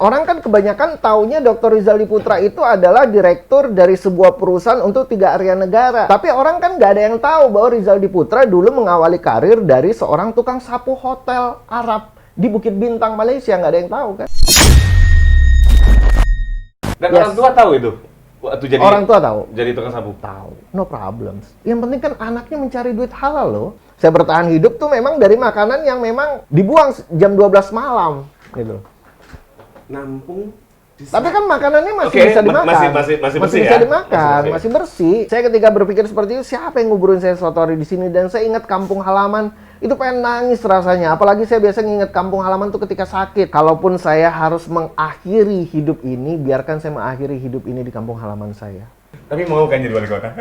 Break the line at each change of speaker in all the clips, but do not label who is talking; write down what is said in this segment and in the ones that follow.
Orang kan kebanyakan taunya Dr. Rizaldi Putra itu adalah direktur dari sebuah perusahaan untuk 3 area negara. Tapi orang kan nggak ada yang tahu bahwa Rizaldi Putra dulu mengawali karir dari seorang tukang sapu hotel Arab di Bukit Bintang, Malaysia. Nggak ada yang tahu kan?
Dan orang tua tahu itu? Waktu jadi
orang tua tahu.
Jadi tukang sapu?
Tahu. No problem. Yang penting kan anaknya mencari duit halal loh. Saya bertahan hidup tuh memang dari makanan yang memang dibuang jam 12 malam. Gitu.
Nampung.
Tapi kan makanannya masih bisa dimakan.
Masih bersih
bisa
ya?
dimakan, masih bersih. Saya ketika berpikir seperti itu, siapa yang nguburin saya suatu hari di sini? Dan saya ingat kampung halaman, itu pengen nangis rasanya. Apalagi saya biasa nginget kampung halaman tuh ketika sakit. Kalaupun saya harus mengakhiri hidup ini, biarkan saya mengakhiri hidup ini di kampung halaman saya.
Tapi mau kan jadi wali kota?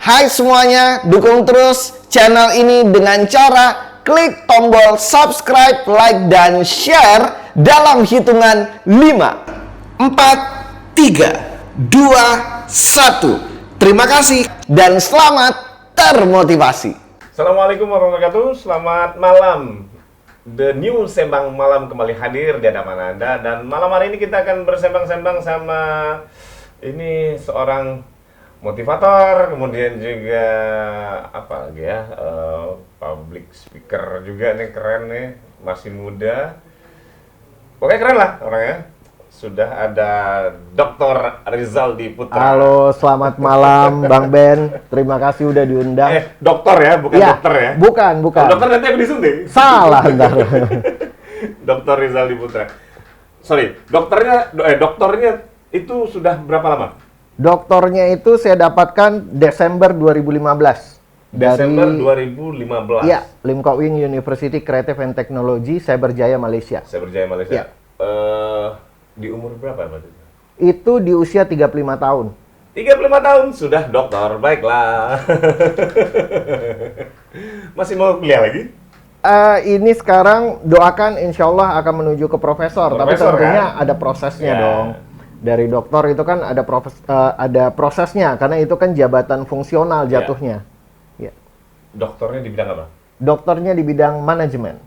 Hai semuanya, dukung terus channel ini dengan cara klik tombol subscribe, like, dan share dalam hitungan 5, 4, 3, 2, 1. Terima kasih dan selamat termotivasi.
Assalamualaikum warahmatullahi wabarakatuh. Selamat malam. The New Sembang Malam kembali hadir di hadapan Anda. Dan malam hari ini kita akan bersembang-sembang sama ini seorang motivator, kemudian juga apa lagi ya, public speaker juga nih, keren nih, masih muda. Pokoknya keren lah orangnya. Sudah ada Dr. Rizaldi Putra.
Halo, selamat malam Bang Ben. Terima kasih udah diundang.
Dokter ya, bukan dokter ya?
Bukan.
Oh, dokter nanti aku disuntik.
Salah ntar.
Dr. Rizaldi Putra. Sorry, dokternya itu sudah berapa lama?
Doktornya itu saya dapatkan Desember 2015.
Desember 2015.
Iya, Lim Kok Wing University Creative and Technology, Cyberjaya, Malaysia.
Cyberjaya, Malaysia.
Ya.
Di umur berapa waktu itu?
Itu di usia 35 tahun.
35 tahun sudah dokter, baiklah. Masih mau kuliah lagi?
Ini sekarang doakan insya Allah akan menuju ke profesor, tapi tentunya kan? Ada prosesnya dong. Dari doktor itu kan ada prosesnya, karena itu kan jabatan fungsional jatuhnya. Ya.
Dokternya di bidang apa?
Dokternya di bidang manajemen.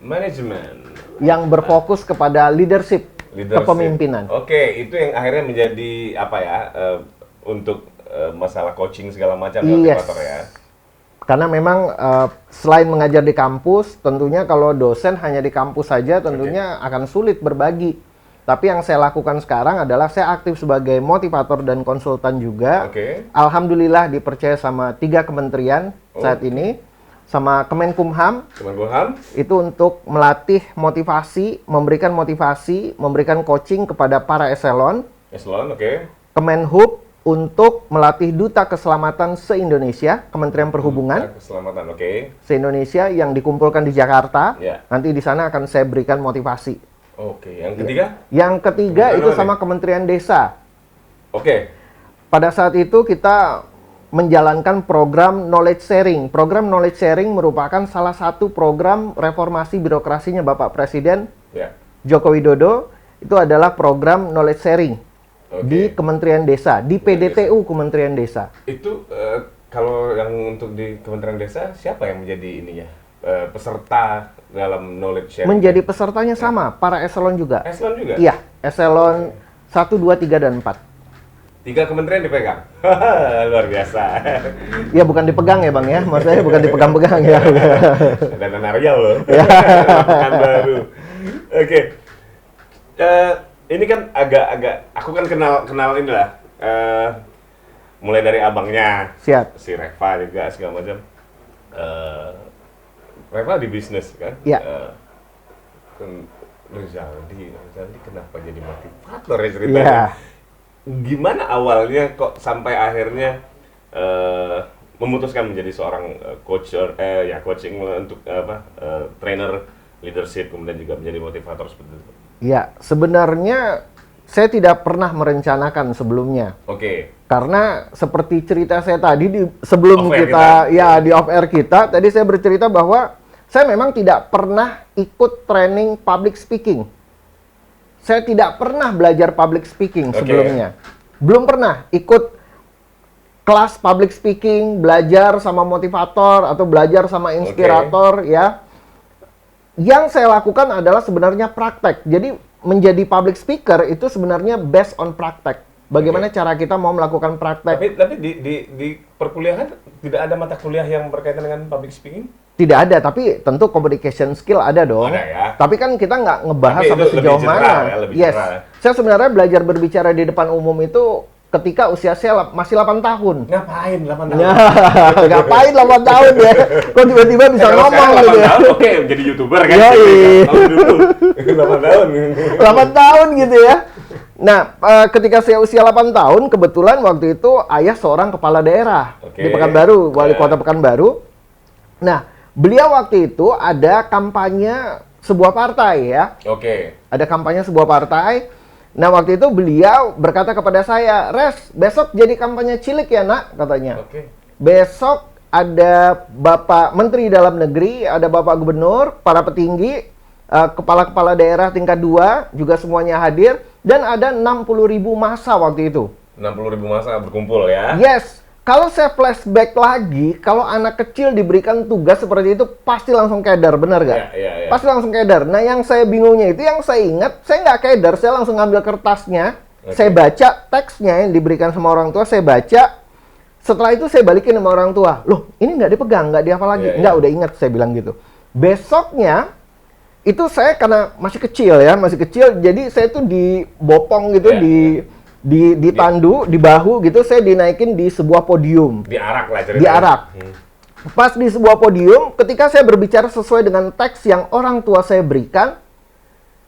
Manajemen.
Yang berfokus kepada leadership. Kepemimpinan.
Oke, itu yang akhirnya menjadi apa ya, untuk masalah coaching segala macam motivator ya.
Karena memang selain mengajar di kampus, tentunya kalau dosen hanya di kampus saja tentunya akan sulit berbagi. Tapi yang saya lakukan sekarang adalah saya aktif sebagai motivator dan konsultan juga. Alhamdulillah dipercaya sama 3 kementerian saat ini. Sama Kemenkumham, itu untuk melatih motivasi, memberikan coaching kepada para eselon. Kemenhub untuk melatih duta keselamatan se-Indonesia, Kementerian Perhubungan. Se-Indonesia yang dikumpulkan di Jakarta. Nanti di sana akan saya berikan motivasi.
Yang ketiga?
Yang ketiga itu sama Kementerian Desa. Pada saat itu kita menjalankan program knowledge sharing. Program knowledge sharing merupakan salah satu program reformasi birokrasinya Bapak Presiden Joko Widodo. Itu adalah program knowledge sharing di Kementerian Desa, di PDTU Kementerian Desa.
Itu kalau yang untuk di Kementerian Desa, siapa yang menjadi ininya? Peserta dalam knowledge sharing?
Menjadi pesertanya sama, para eselon juga.
Eselon juga?
Iya, eselon 1, 2, 3, dan 4.
3 kementerian dipegang? Luar biasa.
Ya bukan dipegang ya Bang ya, maksudnya bukan dipegang-pegang ya.
Dan Naryal loh. Kan baru. Ini kan agak, aku kan kenal inilah. Mulai dari abangnya.
Siap.
Si Reva juga segala macam. Reva di bisnis kan?
Iya.
Rizaldi kenapa jadi motivator ya ceritanya? Gimana awalnya kok sampai akhirnya memutuskan menjadi seorang coaching untuk trainer leadership, kemudian juga menjadi motivator seperti itu.
Ya, sebenarnya saya tidak pernah merencanakan sebelumnya.
Oke.
Karena seperti cerita saya tadi sebelum
Off air
kita ya di off air kita, tadi saya bercerita bahwa saya memang tidak pernah ikut training public speaking. Saya tidak pernah belajar public speaking sebelumnya. Belum pernah ikut kelas public speaking, belajar sama motivator atau belajar sama inspirator ya. Yang saya lakukan adalah sebenarnya praktek. Jadi menjadi public speaker itu sebenarnya based on praktek. Bagaimana cara kita mau melakukan praktek?
Tapi di perkuliahan tidak ada mata kuliah yang berkaitan dengan public speaking?
Tidak ada, tapi tentu communication skill ada dong.
Ada ya.
Tapi kan kita nggak ngebahas
Tapi
sampai
itu
sejauh
lebih
mana.
general ya, lebih
Yes.
general ya.
Saya sebenarnya belajar berbicara di depan umum itu ketika usia saya masih 8 tahun.
Ngapain 8 tahun?
Ya, ngapain 8 tahun ya? Kok tiba-tiba bisa
Kalau
ngomong
sekarang
gitu
8
ya?
tahun, oke, menjadi YouTuber kan?
Yoi.
Kalau dulu 8 tahun.
8 tahun gitu ya. Nah, ketika saya usia 8 tahun, kebetulan waktu itu ayah seorang kepala daerah
Oke.
di Pekanbaru, wali
Ya.
kota Pekanbaru. Nah, beliau waktu itu ada kampanye sebuah partai ya.
Oke.
Ada kampanye sebuah partai. Nah, waktu itu beliau berkata kepada saya, "Res, besok jadi kampanye cilik ya, Nak," katanya.
Oke.
Besok ada Bapak Menteri Dalam Negeri, ada Bapak Gubernur, para petinggi, kepala-kepala daerah tingkat 2, juga semuanya hadir, dan ada 60.000 massa waktu itu.
60.000 masa berkumpul ya.
Yes, kalau saya flashback lagi, kalau anak kecil diberikan tugas seperti itu, pasti langsung keder, benar gak?
Iya.
Pasti langsung keder. Nah, yang saya bingungnya itu, yang saya ingat, saya nggak keder, saya langsung ngambil kertasnya, saya baca teksnya yang diberikan sama orang tua, saya baca, setelah itu saya balikin sama orang tua. Loh, ini nggak dipegang, nggak dihafal lagi.
Iya,
Nggak, udah ingat, saya bilang gitu. Besoknya, itu saya karena masih kecil ya, masih kecil, jadi saya tuh dibopong gitu,
Iya,
ditandu, di bahu gitu, saya dinaikin di sebuah podium.
Diarak lah ceritanya.
Diarak. Pas di sebuah podium, ketika saya berbicara sesuai dengan teks yang orang tua saya berikan,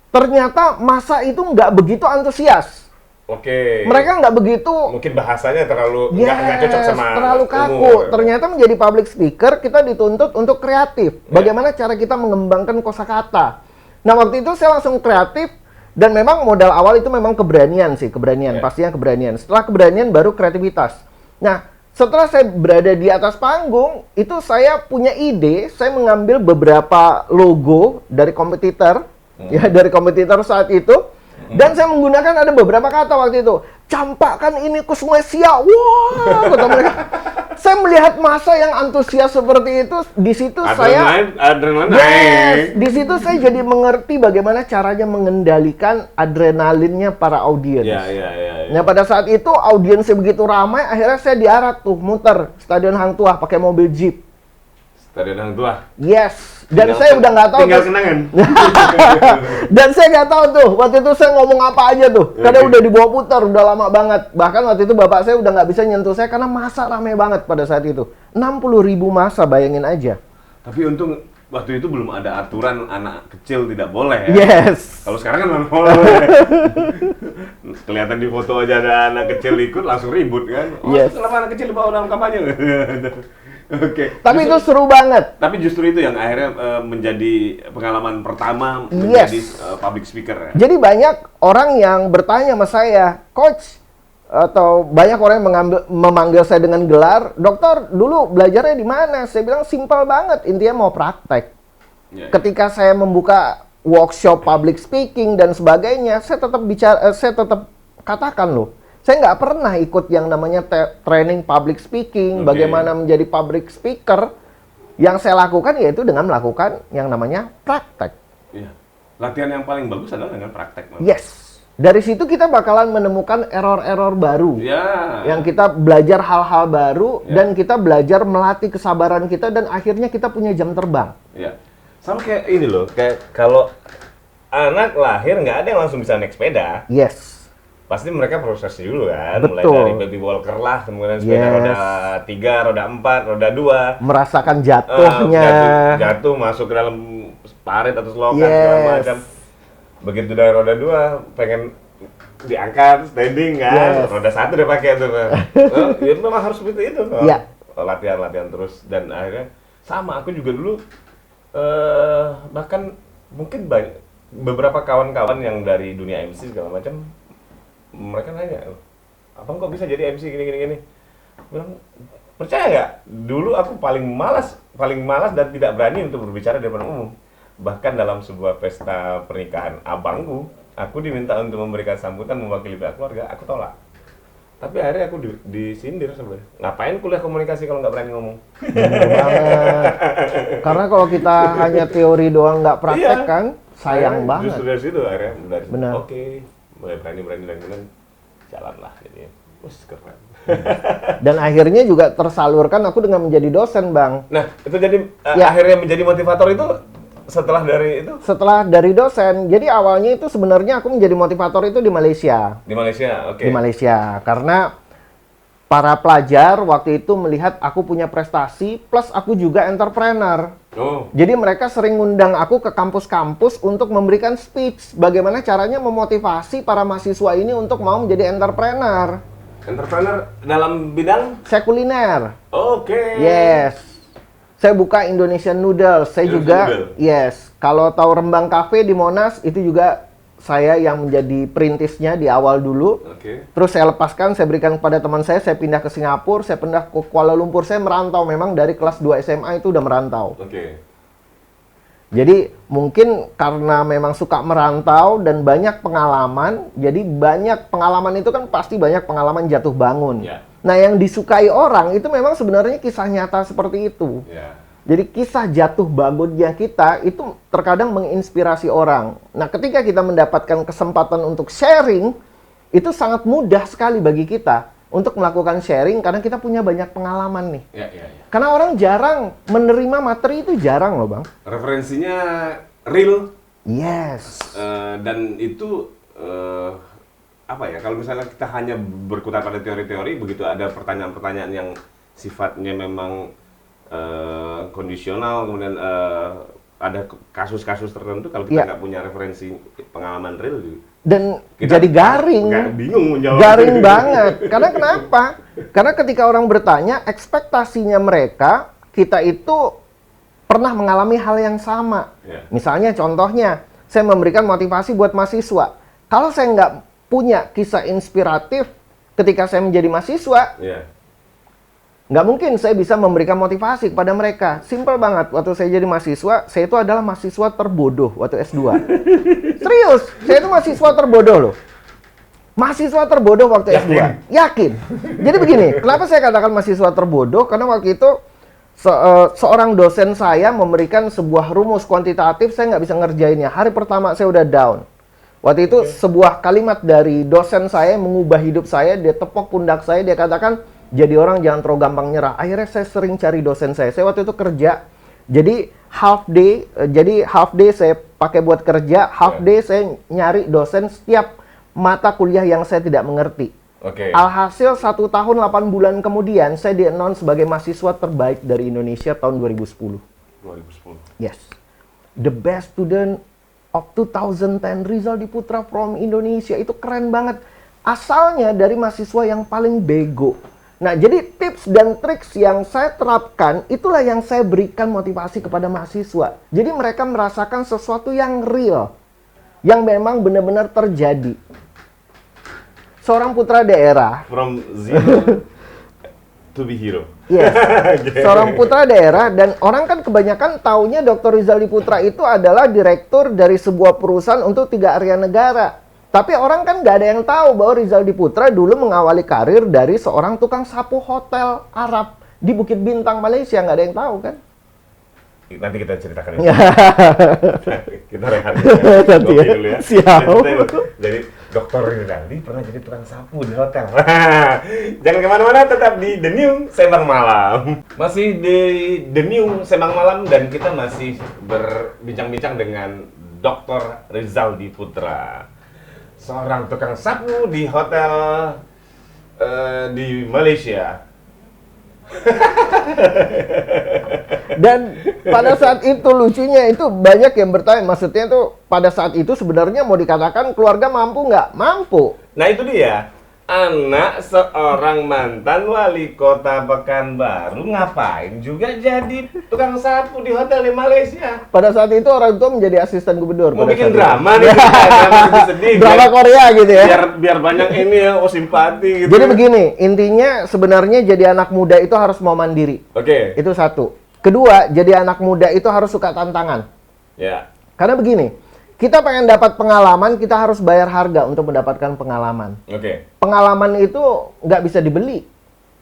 ternyata masa itu nggak begitu antusias.
Oke.
Mereka nggak begitu,
Mungkin bahasanya terlalu nggak cocok sama
terlalu kaku.
umur.
Ternyata menjadi public speaker, kita dituntut untuk kreatif. Bagaimana cara kita mengembangkan kosakata. Nah, waktu itu saya langsung kreatif, dan memang modal awal itu memang keberanian sih, keberanian, pastinya keberanian. Setelah keberanian baru kreativitas. Nah, setelah saya berada di atas panggung, itu saya punya ide, saya mengambil beberapa logo dari kompetitor, ya dari kompetitor saat itu, dan saya menggunakan ada beberapa kata waktu itu. Campakkan ini ke Sungai Siak. Wah, kata mereka. Saya melihat masa yang antusias seperti itu, di situ
Adrenalin
Yes,
naik.
di situ saya jadi mengerti bagaimana caranya mengendalikan adrenalinnya para audiens.
Iya.
Nah, pada saat itu audiensnya begitu ramai, akhirnya saya diarak tuh muter Stadion Hang Tuah pakai mobil jeep.
Stadion Hang Tuah.
Yes, dan saya udah nggak tahu.
Tinggal
tuh.
kenangan.
Dan saya nggak tahu tuh, waktu itu saya ngomong apa aja tuh. Karena udah dibawa putar, udah lama banget. Bahkan waktu itu bapak saya udah nggak bisa nyentuh saya karena masa rame banget pada saat itu. 60.000 masa, bayangin aja.
Tapi untung waktu itu belum ada aturan anak kecil tidak boleh ya.
Yes.
Kalau sekarang kan memang boleh. Kelihatan di foto aja ada anak kecil ikut langsung ribut kan. Oh,
Yes.
kenapa anak kecil dibawa dalam kampanye? Oke.
Tapi itu seru banget.
Tapi justru itu yang akhirnya menjadi pengalaman pertama
Yes.
menjadi public speaker ya.
Jadi banyak orang yang bertanya sama saya, Coach, atau banyak orang yang memanggil saya dengan gelar, Dokter, dulu belajarnya di mana? Saya bilang simpel banget, intinya mau praktek.
Ya.
Ketika saya membuka workshop public speaking dan sebagainya, saya tetap katakan loh, saya nggak pernah ikut yang namanya training public speaking,
Oke.
bagaimana menjadi public speaker. Yang saya lakukan yaitu dengan melakukan yang namanya praktek.
Iya. Latihan yang paling bagus adalah dengan praktek. Mas.
Yes. Dari situ kita bakalan menemukan error-error baru.
Ya.
Yang kita belajar hal-hal baru
Ya.
dan kita belajar melatih kesabaran kita dan akhirnya kita punya jam terbang.
Ya. Sama kayak ini loh, kayak kalau anak lahir nggak ada yang langsung bisa naik sepeda.
Yes.
Pasti mereka proses dulu kan, mulai
Betul.
dari baby walker lah, kemudian sepeda
Yes.
roda 3, roda 4, roda 2.
Merasakan jatuhnya.
Jatuh masuk ke dalam parit atau selokan
Yes.
segala macam. Begitu dari roda 2 pengen diangkat standing kan,
Yes.
roda 1 udah pakai tuh. Ya memang harus seperti itu.
Iya.
Latihan terus dan akhirnya sama aku juga dulu bahkan mungkin beberapa kawan-kawan yang dari dunia MC segala macam, mereka nanya, abang kok bisa jadi MC gini? Bilang, percaya nggak? Dulu aku paling malas dan tidak berani untuk berbicara di depan umum. Bahkan dalam sebuah pesta pernikahan abangku, aku diminta untuk memberikan sambutan mewakili pihak keluarga, aku tolak. Tapi akhirnya aku disindir sebenarnya. Ngapain kuliah komunikasi kalau nggak berani ngomong?
Bener banget. Karena kalau kita hanya teori doang nggak praktek
Iya.
kan, sayang
Akhirnya
banget.
Justru dari situ akhirnya dari situ,
Benar.
oke, mulai berani jalanlah jadinya. Wah, keren.
Dan akhirnya juga tersalurkan aku dengan menjadi dosen, Bang.
Nah, itu jadi
Ya.
akhirnya menjadi motivator itu setelah dari itu
Setelah dari dosen, jadi awalnya itu sebenarnya aku menjadi motivator itu di Malaysia.
di Malaysia, oke.
Di Malaysia, karena para pelajar waktu itu melihat aku punya prestasi, plus aku juga entrepreneur.
Oh,
Jadi mereka sering ngundang aku ke kampus-kampus untuk memberikan speech bagaimana caranya memotivasi para mahasiswa ini untuk mau menjadi entrepreneur.
entrepreneur dalam bidang,
Saya kuliner.
oke.
Yes. Saya buka Indonesian Noodles. Saya
Indonesian
juga,
Noodle.
yes. Kalau tahu Rembang Cafe di Monas, itu juga saya yang menjadi perintisnya di awal dulu.
Oke.
Terus saya lepaskan, saya berikan kepada teman saya pindah ke Singapura, saya pindah ke Kuala Lumpur. Saya merantau memang dari kelas 2 SMA itu udah merantau.
Oke.
Jadi mungkin karena memang suka merantau dan banyak pengalaman, jadi banyak pengalaman itu kan pasti banyak pengalaman jatuh bangun.
Ya.
Nah, yang disukai orang itu memang sebenarnya kisah nyata seperti itu.
Ya.
Jadi kisah jatuh bangunnya kita itu terkadang menginspirasi orang. Nah, ketika kita mendapatkan kesempatan untuk sharing, itu sangat mudah sekali bagi kita untuk melakukan sharing karena kita punya banyak pengalaman nih.
Ya, ya, ya.
Karena orang jarang menerima materi itu jarang loh, Bang.
Referensinya real
Yes.
dan itu apa ya? Kalau misalnya kita hanya berkutat pada teori-teori, begitu ada pertanyaan-pertanyaan yang sifatnya memang kondisional, kemudian ada kasus-kasus tertentu, kalau kita
Iya.
nggak punya referensi pengalaman real,
Dan
kita
jadi garing.
nggak bingung menjawab.
Garing banget. Karena kenapa? Karena ketika orang bertanya, ekspektasinya mereka, kita itu pernah mengalami hal yang sama.
Ya.
Misalnya contohnya, saya memberikan motivasi buat mahasiswa. Kalau saya nggak punya kisah inspiratif ketika saya menjadi mahasiswa,
Ya.
nggak mungkin saya bisa memberikan motivasi kepada mereka. Simple banget. Waktu saya jadi mahasiswa, saya itu adalah mahasiswa terbodoh waktu S2. Serius, saya itu mahasiswa terbodoh loh. Mahasiswa terbodoh waktu S2. Yakin. Jadi begini, kenapa saya katakan mahasiswa terbodoh? Karena waktu itu seorang dosen saya memberikan sebuah rumus kuantitatif, saya nggak bisa ngerjainnya. Hari pertama saya udah down. Waktu itu sebuah kalimat dari dosen saya mengubah hidup saya, dia tepok pundak saya, dia katakan, jadi orang jangan terlalu gampang nyerah. Akhirnya saya sering cari dosen saya. Saya waktu itu kerja, jadi half day saya pakai buat kerja, half day saya nyari dosen setiap mata kuliah yang saya tidak mengerti.
Oke.
Alhasil 1 tahun 8 bulan kemudian, saya di-announce sebagai mahasiswa terbaik dari Indonesia tahun 2010.
2010.
Yes. The best student of 2010, Rizal Diputra from Indonesia. Itu keren banget. Asalnya dari mahasiswa yang paling bego. Nah, jadi tips dan triks yang saya terapkan, itulah yang saya berikan motivasi kepada mahasiswa. Jadi mereka merasakan sesuatu yang real. Yang memang benar-benar terjadi. Seorang putra daerah.
From zero to be hero.
Yes. Seorang putra daerah dan orang kan kebanyakan taunya Dr. Rizal Diputra itu adalah direktur dari sebuah perusahaan untuk 3 area negara. Tapi orang kan nggak ada yang tahu bahwa Rizal Diputra dulu mengawali karir dari seorang tukang sapu hotel Arab di Bukit Bintang, Malaysia. Nggak ada yang tahu kan?
Nanti kita ceritakan itu. Kita rehat
Nanti ya.
dulu ya.
Siap.
Jadi Dokter Rizaldi pernah jadi tukang sapu di hotel. Jangan kemana-mana, tetap di The New Sembang Malam. Masih di The New Sembang Malam dan kita masih berbincang-bincang dengan Dr. Rizaldi Putra, seorang tukang sapu di hotel di Malaysia.
Dan pada saat itu lucunya itu banyak yang bertanya, maksudnya tuh pada saat itu sebenarnya mau dikatakan keluarga mampu nggak? Mampu.
Nah itu dia. anak seorang mantan wali kota Pekanbaru ngapain juga jadi tukang sapu di hotel di Malaysia?
Pada saat itu orang tua menjadi asisten gubernur.
Mau
pada
bikin
saat itu.
drama nih, drama sedih.
Drama Korea gitu ya.
Biar banyak ini ya, simpati gitu.
Jadi begini, intinya sebenarnya jadi anak muda itu harus mau mandiri.
Oke.
Itu satu. Kedua, jadi anak muda itu harus suka tantangan.
Ya.
Karena begini, kita pengen dapat pengalaman, kita harus bayar harga untuk mendapatkan pengalaman.
Oke.
Pengalaman itu nggak bisa dibeli.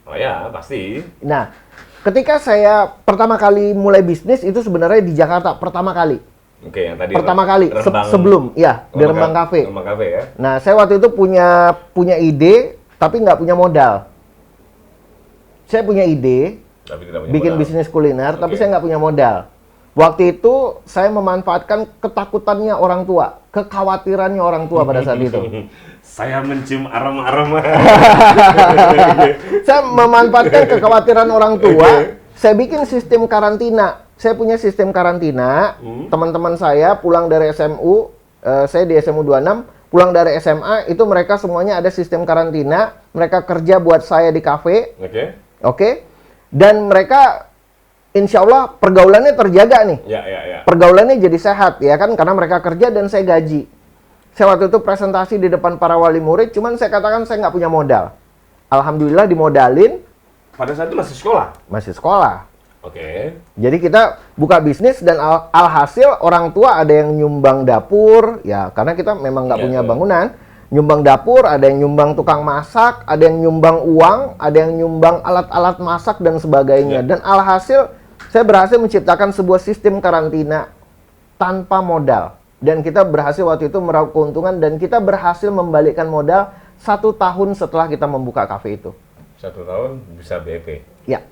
Oh ya, pasti.
Nah, ketika saya pertama kali mulai bisnis itu sebenarnya di Jakarta, pertama kali.
Oke, yang tadi
Pertama kali, sebelum, ya, di Rembang Cafe.
Rembang Cafe ya.
Nah, saya waktu itu punya ide, tapi nggak punya modal. Saya punya ide,
Tapi tidak punya
bikin
modal.
bisnis kuliner, tapi
Oke.
saya nggak punya modal. Waktu itu saya memanfaatkan ketakutannya orang tua, kekhawatirannya orang tua pada saat itu.
Saya mencium aroma-aroma.
Saya memanfaatkan kekhawatiran orang tua.
Oke.
Saya bikin sistem karantina. Saya punya sistem karantina. Teman-teman saya pulang dari SMU, saya di SMU 26, pulang dari SMA itu mereka semuanya ada sistem karantina. Mereka kerja buat saya di kafe,
Oke.
oke? Dan mereka insya Allah pergaulannya terjaga nih.
Ya.
Pergaulannya jadi sehat ya kan karena mereka kerja dan saya gaji. Saya waktu itu presentasi di depan para wali murid, cuman saya katakan saya nggak punya modal. Alhamdulillah dimodalin,
Pada saat itu masih sekolah.
masih sekolah.
Oke.
Jadi kita buka bisnis dan alhasil orang tua ada yang nyumbang dapur, ya karena kita memang nggak
Iya,
punya
betul.
bangunan. Nyumbang dapur, ada yang nyumbang tukang masak, ada yang nyumbang uang, ada yang nyumbang alat-alat masak dan sebagainya.
Iya.
Dan alhasil saya berhasil menciptakan sebuah sistem karantina tanpa modal. Dan kita berhasil waktu itu meraup keuntungan dan kita berhasil membalikkan modal 1 tahun setelah kita membuka kafe itu.
1 tahun bisa BP.
Ya.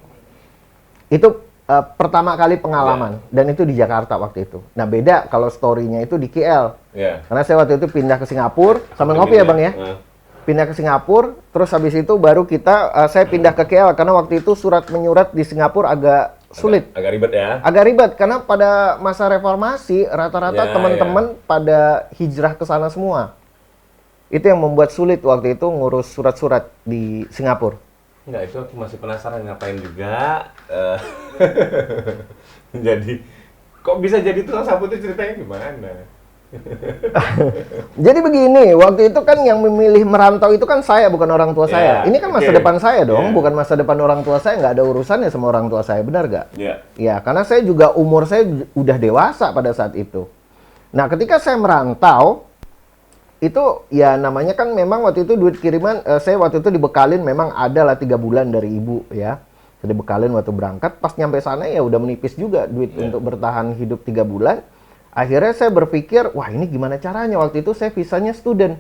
Itu pertama kali pengalaman dan itu di Jakarta waktu itu. Nah, beda kalau story-nya itu di KL.
Ya.
Karena saya waktu itu pindah ke Singapura, sama ngopi ya, Bang ya. Pindah ke Singapura, terus habis itu baru saya pindah ke KL karena waktu itu surat menyurat di Singapura agak sulit.
Agak ribet ya.
Agak ribet karena pada masa reformasi rata-rata
Ya,
teman-teman pada hijrah ke sana semua. Itu yang membuat sulit waktu itu ngurus surat-surat di Singapura.
Enggak, itu aku masih penasaran ngapain juga. Jadi, kok bisa jadi tukang sapu itu ceritanya gimana?
Jadi begini, waktu itu kan yang memilih merantau itu kan saya, bukan orang tua saya.
Ya,
Ini kan masa
oke.
depan saya dong,
Ya.
bukan masa depan orang tua saya. Nggak ada urusannya sama orang tua saya, benar nggak?
Ya.
Ya, karena saya juga umur saya udah dewasa pada saat itu. Nah, ketika saya merantau, itu ya namanya kan memang waktu itu duit kiriman, saya waktu itu dibekalin memang adalah 3 bulan dari ibu ya. Saya dibekalin waktu berangkat, pas nyampe sana ya udah menipis juga duit untuk bertahan hidup 3 bulan. Akhirnya saya berpikir, wah ini gimana caranya? Waktu itu saya visanya student.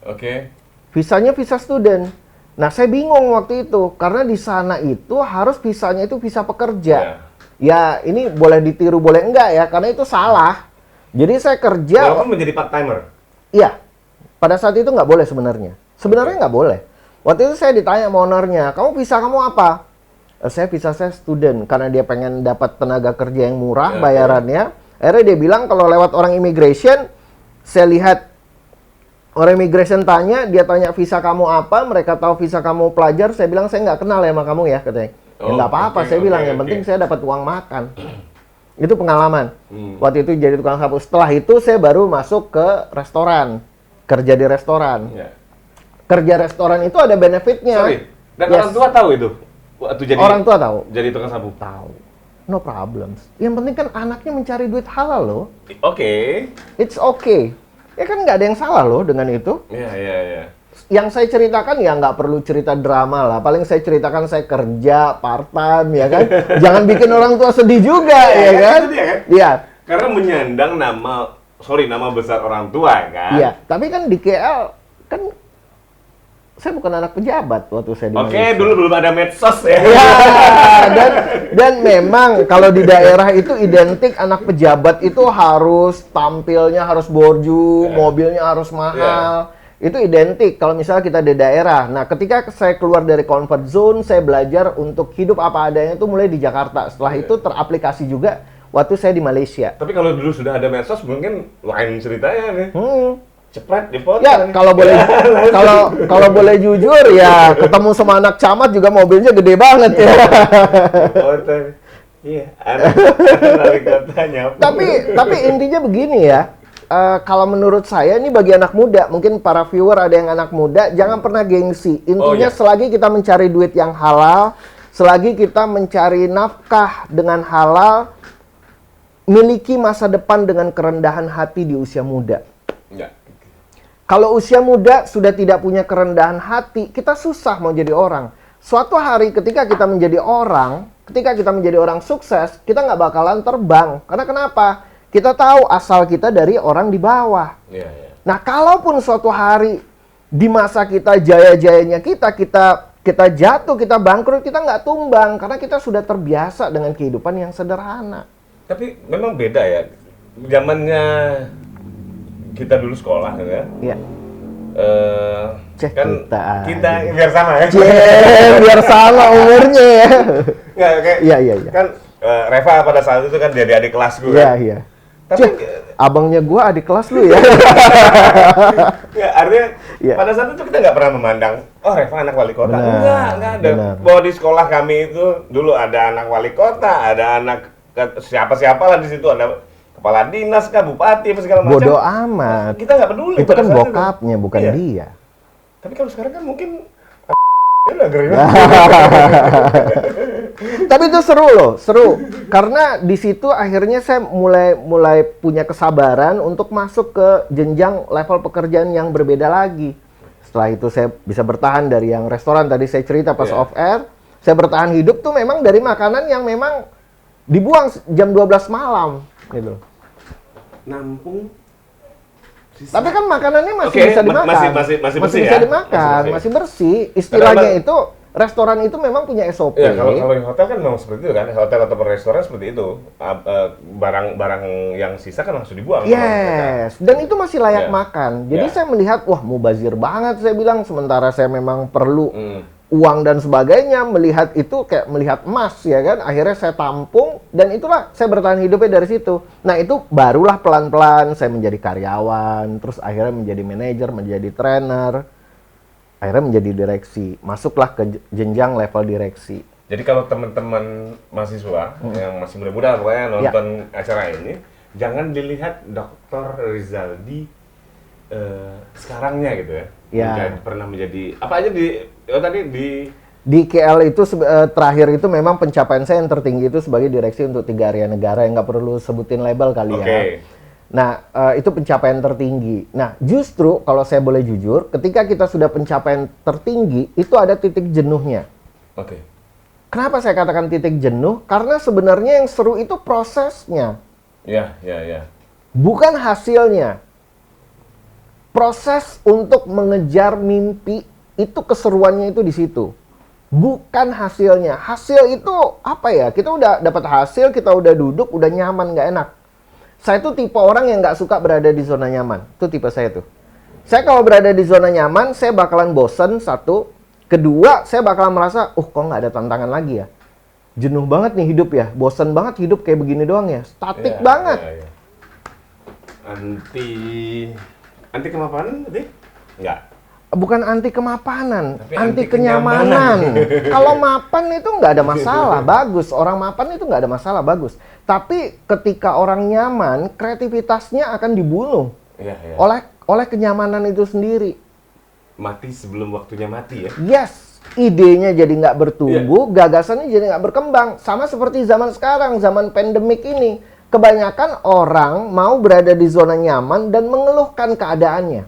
Oke.
Visanya visa student. Nah, saya bingung waktu itu karena di sana itu harus visanya itu visa pekerja. Ya, ini boleh ditiru boleh enggak ya, karena itu salah. Jadi saya kerja,
Walaupun menjadi part timer.
iya. Pada saat itu nggak boleh sebenarnya. Sebenarnya nggak boleh. Waktu itu saya ditanya sama ownernya, kamu visa kamu apa? Saya visa saya student karena dia pengen dapat tenaga kerja yang murah
Ya,
bayarannya. Akhirnya dia bilang kalau lewat orang immigration, saya lihat orang immigration tanya, dia tanya visa kamu apa, mereka tahu visa kamu pelajar, saya bilang saya nggak kenal ya sama kamu ya, katanya. Ya
Oh,
nggak apa-apa,
oke,
saya bilang
oke,
yang penting
oke.
saya dapat uang makan. Itu pengalaman. Waktu itu jadi tukang sapu. Setelah itu saya baru masuk ke restoran, kerja di restoran.
Ya.
Kerja restoran itu ada benefitnya.
Sorry. Dan
Yes.
orang tua tahu itu? Waktu jadi
Orang tua tahu.
Jadi tukang sapu.
Tahu. No problems. Yang penting kan anaknya mencari duit halal loh.
Oke.
It's okay. Ya kan nggak ada yang salah loh dengan itu.
Iya.
Yang saya ceritakan ya nggak perlu cerita drama lah. Paling saya ceritakan saya kerja part time ya kan. Jangan bikin orang tua sedih juga ya kan.
Itu dia kan?
Iya.
Karena menyandang nama besar orang tua kan.
Iya. Tapi kan di KL kan saya bukan anak pejabat waktu saya di
Oke,
Malaysia.
dulu belum ada medsos ya.
Ya, dan memang kalau di daerah itu identik anak pejabat itu harus tampilnya harus borju,
Ya.
mobilnya harus mahal. Itu identik kalau misalnya kita di daerah. Nah, ketika saya keluar dari comfort zone, saya belajar untuk hidup apa adanya itu mulai di Jakarta. Setelah itu teraplikasi juga waktu saya di Malaysia.
Tapi kalau dulu sudah ada medsos mungkin lain ceritanya nih. cepret dipotong.
Ya, kalau boleh kalau boleh jujur ya, ketemu sama anak camat juga mobilnya gede banget ya.
Potong. Iya, anak wali kotanya.
Tapi intinya begini ya. Kalau menurut saya ini bagi anak muda, mungkin para viewer ada yang anak muda, jangan pernah gengsi. Intinya selagi kita mencari duit yang halal, selagi kita mencari nafkah dengan halal, miliki masa depan dengan kerendahan hati di usia muda.
Ya.
Kalau usia muda sudah tidak punya kerendahan hati, kita susah mau jadi orang. Suatu hari ketika kita menjadi orang sukses, kita nggak bakalan terbang. Karena kenapa? Kita tahu asal kita dari orang di bawah.
Iya, iya.
Nah, kalaupun suatu hari di masa kita jaya-jayanya kita jatuh, kita bangkrut, kita nggak tumbang. Karena kita sudah terbiasa dengan kehidupan yang sederhana.
Tapi memang beda ya. Zamannya kita dulu sekolah ya.
Iya.
Kan kita biar sama ya.
Biar sama umurnya ya.
Nggak, kayak,
Iya.
kan Reva pada saat itu kan jadi adik kelas gue.
Iya.
Tapi
abangnya gua adik kelas lu ya.
ya, artinya
Iya.
pada saat itu kita nggak pernah memandang, oh Reva anak wali kota.
Benar,
Enggak ada.
benar.
Bahwa di sekolah kami itu dulu ada anak wali kota, ada anak siapa-siapa lah di situ, ada kepala dinas, kah, bupati, apa segala macam.
Bodoh amat.
Kita nggak peduli.
Itu
pada
kan
saat itu.
bokapnya, bukan
Iya.
dia.
Tapi kalau sekarang kan mungkin udah ngeri.
Tapi itu seru loh, seru. Karena di situ akhirnya saya mulai punya kesabaran untuk masuk ke jenjang level pekerjaan yang berbeda lagi. Setelah itu saya bisa bertahan dari yang restoran tadi saya cerita pas off air. Saya bertahan hidup tuh memang dari makanan yang memang dibuang jam 12 malam gitu.
Nampung.
Tapi kan makanannya masih
Oke,
bisa dimakan.
masih bersih
bisa
ya?
dimakan,
Masih
masih bersih. Istilahnya itu restoran itu memang punya SOP.
Ya, kalau di hotel kan memang seperti itu kan, hotel ataupun restoran seperti itu. Barang-barang yang sisa kan langsung dibuang.
Yes, dan itu masih layak
Ya.
makan. Jadi
Ya.
saya melihat, wah mubazir banget saya bilang. Sementara saya memang perlu
Hmm.
uang dan sebagainya, melihat itu kayak melihat emas ya kan. Akhirnya saya tampung dan itulah saya bertahan hidupnya dari situ. Nah itu barulah pelan-pelan saya menjadi karyawan, terus akhirnya menjadi manajer, menjadi trainer, akhirnya menjadi direksi. Masuklah ke jenjang level direksi.
Jadi kalau teman-teman mahasiswa yang masih muda-muda pokoknya nonton acara ini, jangan dilihat Dr. Rizaldi sekarangnya gitu ya. Pernah menjadi apa aja
Di KL itu terakhir itu memang pencapaian saya yang tertinggi itu sebagai direksi untuk 3 area negara, yang nggak perlu sebutin label kali ya. Nah, itu pencapaian tertinggi. Nah, justru kalau saya boleh jujur, ketika kita sudah pencapaian tertinggi, itu ada titik jenuhnya. Kenapa saya katakan titik jenuh? Karena sebenarnya yang seru itu prosesnya.
Ya.
Bukan hasilnya. Proses untuk mengejar mimpi, itu keseruannya itu di situ. Bukan hasilnya. Hasil itu apa ya? Kita udah dapat hasil, kita udah duduk, udah nyaman, nggak enak. Saya tuh tipe orang yang nggak suka berada di zona nyaman. Itu tipe saya tuh. Saya kalau berada di zona nyaman, saya bakalan bosen, satu. Kedua, saya bakalan merasa, kok nggak ada tantangan lagi ya? Jenuh banget nih hidup ya. Bosen banget hidup kayak begini doang ya. Statik banget.
Anti kemapanan berarti? Enggak.
Bukan anti kemapanan,
tapi
anti
anti
kenyamanan. Kalau mapan itu nggak ada masalah, bagus. Orang mapan itu nggak ada masalah, bagus. Tapi ketika orang nyaman, kreativitasnya akan dibunuh oleh kenyamanan itu sendiri.
Mati sebelum waktunya mati ya?
Yes, idenya jadi nggak bertumbuh, gagasannya jadi nggak berkembang. Sama seperti zaman sekarang, zaman pandemik ini. Kebanyakan orang mau berada di zona nyaman dan mengeluhkan keadaannya.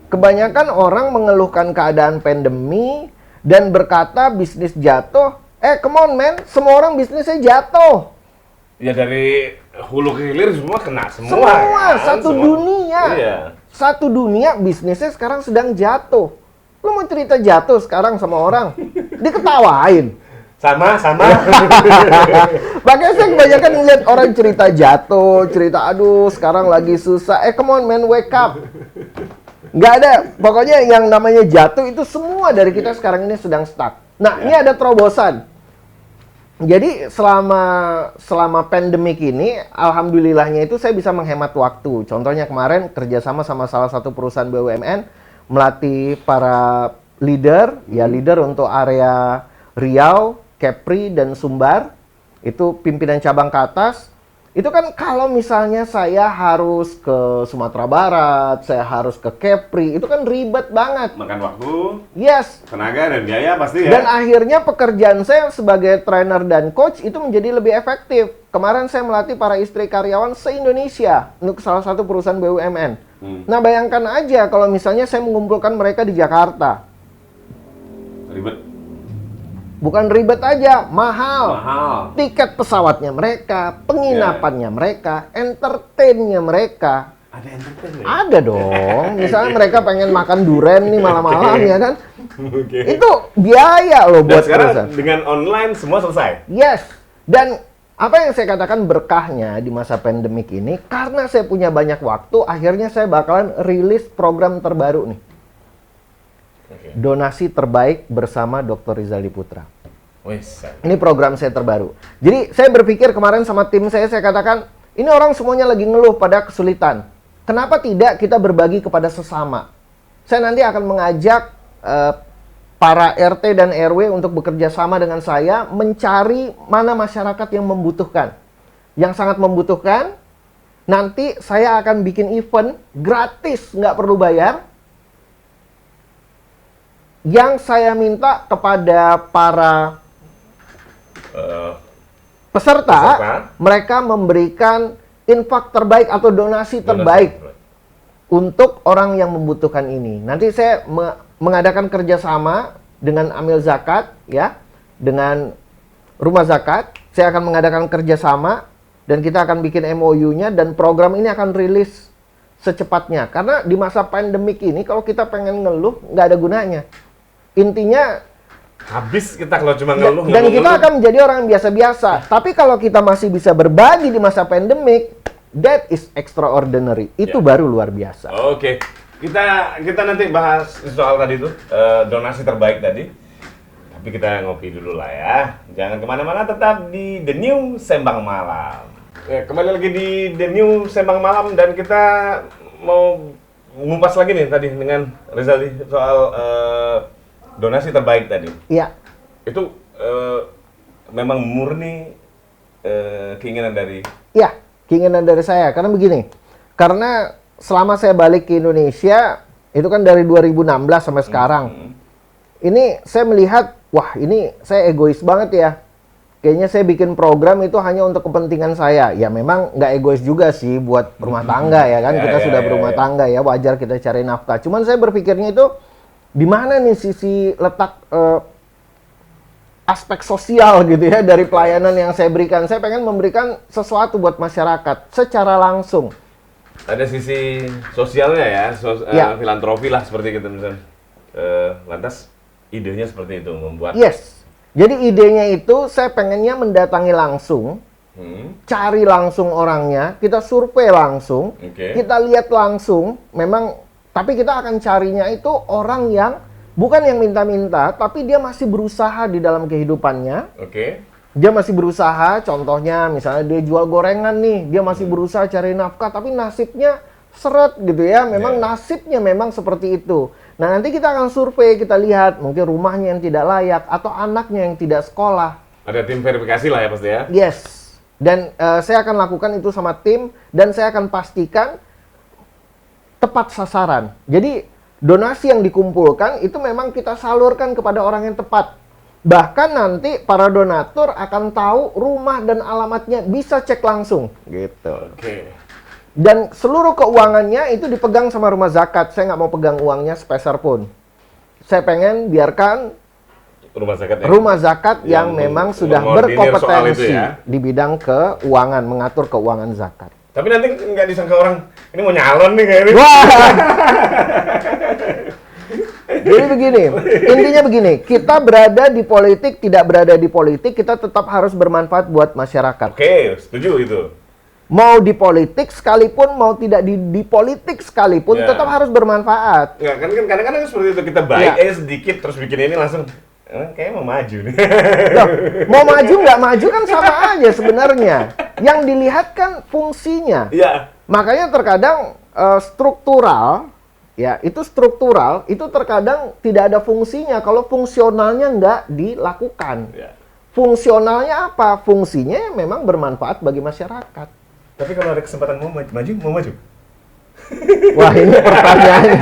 Kebanyakan orang mengeluhkan keadaan pandemi dan berkata bisnis jatuh. Come on man, semua orang bisnisnya jatuh.
Ya dari hulu ke hilir semua kena semua.
Semua,
kan?
satu dunia.
Iya.
Satu dunia bisnisnya sekarang sedang jatuh. Lu mau cerita jatuh sekarang sama orang, diketawain.
Sama.
Makanya saya kebanyakan ngeliat orang cerita jatuh, cerita aduh sekarang lagi susah. Come on man, wake up. Nggak ada, pokoknya yang namanya jatuh itu semua dari kita sekarang ini sedang stuck. Nah, ini ada terobosan. Jadi selama pandemik ini, alhamdulillahnya itu saya bisa menghemat waktu. Contohnya kemarin kerjasama sama salah satu perusahaan BUMN melatih para leader, ya leader untuk area Riau, Kepri, dan Sumbar. Itu pimpinan cabang ke atas. Itu kan kalau misalnya saya harus ke Sumatera Barat, saya harus ke Kepri, itu kan ribet banget.
Makan waktu,
Yes.
tenaga dan biaya pasti ya.
Dan akhirnya pekerjaan saya sebagai trainer dan coach itu menjadi lebih efektif. Kemarin saya melatih para istri karyawan se-Indonesia untuk salah satu perusahaan BUMN. Nah, bayangkan aja kalau misalnya saya mengumpulkan mereka di Jakarta.
Ribet.
Bukan ribet aja, mahal.
Mahal.
Tiket pesawatnya mereka, penginapannya mereka, entertainnya mereka.
Ada entertain ya?
Ada dong. Misalnya mereka pengen makan duren nih malam-malam ya kan.
Oke.
Itu biaya loh
Dan
buat
sekarang
perusahaan.
dengan online semua selesai.
Yes. Dan apa yang saya katakan berkahnya di masa pandemik ini, karena saya punya banyak waktu, akhirnya saya bakalan rilis program terbaru nih.
Oke.
Donasi terbaik bersama Dr. Rizaldi Putra.
Wes.
Ini program saya terbaru. Jadi saya berpikir kemarin sama tim saya katakan, ini orang semuanya lagi ngeluh pada kesulitan. Kenapa tidak kita berbagi kepada sesama? Saya nanti akan mengajak para RT dan RW untuk bekerja sama dengan saya mencari mana masyarakat yang membutuhkan. Yang sangat membutuhkan, nanti saya akan bikin event gratis, nggak perlu bayar. Yang saya minta kepada para peserta, mereka memberikan infak terbaik atau donasi terbaik untuk orang yang membutuhkan ini. Nanti saya mengadakan kerjasama dengan Amil Zakat, ya, dengan Rumah Zakat. Saya akan mengadakan kerjasama dan kita akan bikin MOU-nya dan program ini akan rilis secepatnya. Karena di masa pandemik ini kalau kita pengen ngeluh nggak ada gunanya. Intinya
habis kita kalau cuma ngeluh.
dan kita akan menjadi orang yang biasa-biasa. Tapi kalau kita masih bisa berbagi di masa pandemik, that is extraordinary. Itu baru luar biasa.
Oke. Kita nanti bahas soal tadi itu donasi terbaik tadi. Tapi kita ngopi dulu lah ya. Jangan kemana-mana, tetap di The New Sembang Malam. Kembali lagi di The New Sembang Malam dan kita mau ngupas lagi nih tadi dengan Rizaldi soal donasi terbaik tadi.
Iya.
Itu memang murni keinginan dari...
Iya, keinginan dari saya. Karena begini, karena selama saya balik ke Indonesia, itu kan dari 2016 sampai sekarang. Ini saya melihat, wah ini saya egois banget ya. Kayaknya saya bikin program itu hanya untuk kepentingan saya. Ya memang nggak egois juga sih buat rumah tangga ya kan. Kita sudah berumah tangga ya, wajar kita cari nafkah. Cuman saya berpikirnya itu, di mana nih sisi letak aspek sosial gitu ya dari pelayanan yang saya berikan. Saya pengen memberikan sesuatu buat masyarakat secara langsung.
Ada sisi sosialnya ya, filantropi lah seperti gitu misalnya. Lantas idenya seperti itu membuat.
Yes. Jadi idenya itu saya pengennya mendatangi langsung, cari langsung orangnya, kita survei langsung, kita lihat langsung. Memang, tapi kita akan carinya itu orang yang bukan yang minta-minta, tapi dia masih berusaha di dalam kehidupannya. Dia masih berusaha, contohnya misalnya dia jual gorengan nih, dia masih berusaha cari nafkah, tapi nasibnya seret gitu ya. Memang nasibnya memang seperti itu. Nah nanti kita akan survei, kita lihat mungkin rumahnya yang tidak layak atau anaknya yang tidak sekolah.
Ada tim verifikasi lah ya pasti ya?
Yes. Dan saya akan lakukan itu sama tim dan saya akan pastikan tepat sasaran. Jadi donasi yang dikumpulkan itu memang kita salurkan kepada orang yang tepat. Bahkan nanti para donatur akan tahu rumah dan alamatnya, bisa cek langsung gitu. Dan seluruh keuangannya itu dipegang sama Rumah Zakat. Saya nggak mau pegang uangnya sepeser pun. Saya pengen biarkan Rumah Zakat yang memang sudah berkompetensi di bidang keuangan, mengatur keuangan zakat.
Tapi nanti nggak disangka orang, ini mau nyalon nih kayak ini.
Wah! Jadi begini, intinya begini, kita berada di politik, tidak berada di politik, kita tetap harus bermanfaat buat masyarakat.
Oke, setuju itu.
Mau di politik sekalipun, mau tidak di politik sekalipun, tetap harus bermanfaat.
Nggak, kan kadang-kadang seperti itu, kita baik sedikit, terus bikin ini langsung Kayaknya mau maju nih.
Loh, mau maju nggak maju kan sama aja sebenarnya. Yang dilihat kan fungsinya.
Iya.
Makanya terkadang struktural, ya itu struktural, itu terkadang tidak ada fungsinya kalau fungsionalnya nggak dilakukan.
Ya.
Fungsionalnya apa? Fungsinya memang bermanfaat bagi masyarakat.
Tapi kalau ada kesempatan mau maju.
Wah, ini pertanyaannya.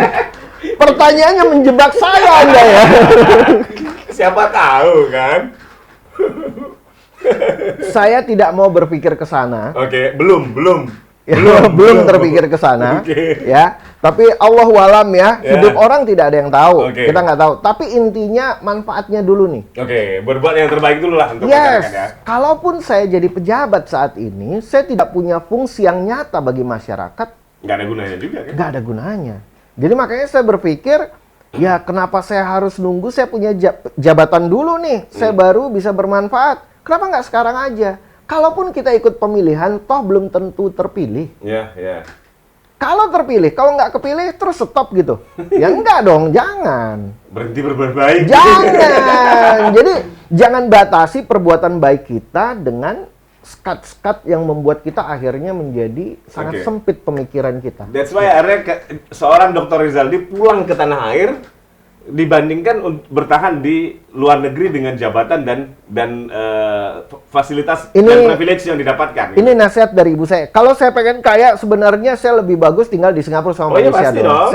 Pertanyaannya menjebak saya Anda ya.
Siapa tahu kan?
Saya tidak mau berpikir ke sana.
Oke, belum.
Ya, belum terpikir ke sana.
Oke.
Ya, tapi Allah walam ya,
Ya.
hidup orang tidak ada yang tahu.
Oke.
Kita nggak tahu. Tapi intinya manfaatnya dulu nih.
Oke, berbuat yang terbaik dulu lah untuk
Yes,
masyarakat ya.
kalaupun saya jadi pejabat saat ini, saya tidak punya fungsi yang nyata bagi masyarakat,
Nggak ada gunanya juga kan?
nggak ada gunanya. Jadi makanya saya berpikir, ya kenapa saya harus nunggu saya punya jabatan dulu nih, saya baru bisa bermanfaat. Kenapa nggak sekarang aja? Kalaupun kita ikut pemilihan, toh belum tentu terpilih.
Ya.
Kalau terpilih, kalau nggak kepilih terus stop gitu. Ya enggak dong, jangan.
Berhenti berbuat baik.
Jangan. Jadi jangan batasi perbuatan baik kita dengan skat-skat yang membuat kita akhirnya menjadi sangat
Oke.
sempit pemikiran kita.
That's why akhirnya seorang Dr. Rizaldi pulang ke tanah air dibandingkan bertahan di luar negeri dengan jabatan dan fasilitas
Ini-
dan privilege yang didapatkan.
Ini nasihat dari ibu saya. Kalau saya pengen kaya, sebenarnya saya lebih bagus tinggal di Singapura sama
Oh iya,
Malaysia
pasti
dong.
dong.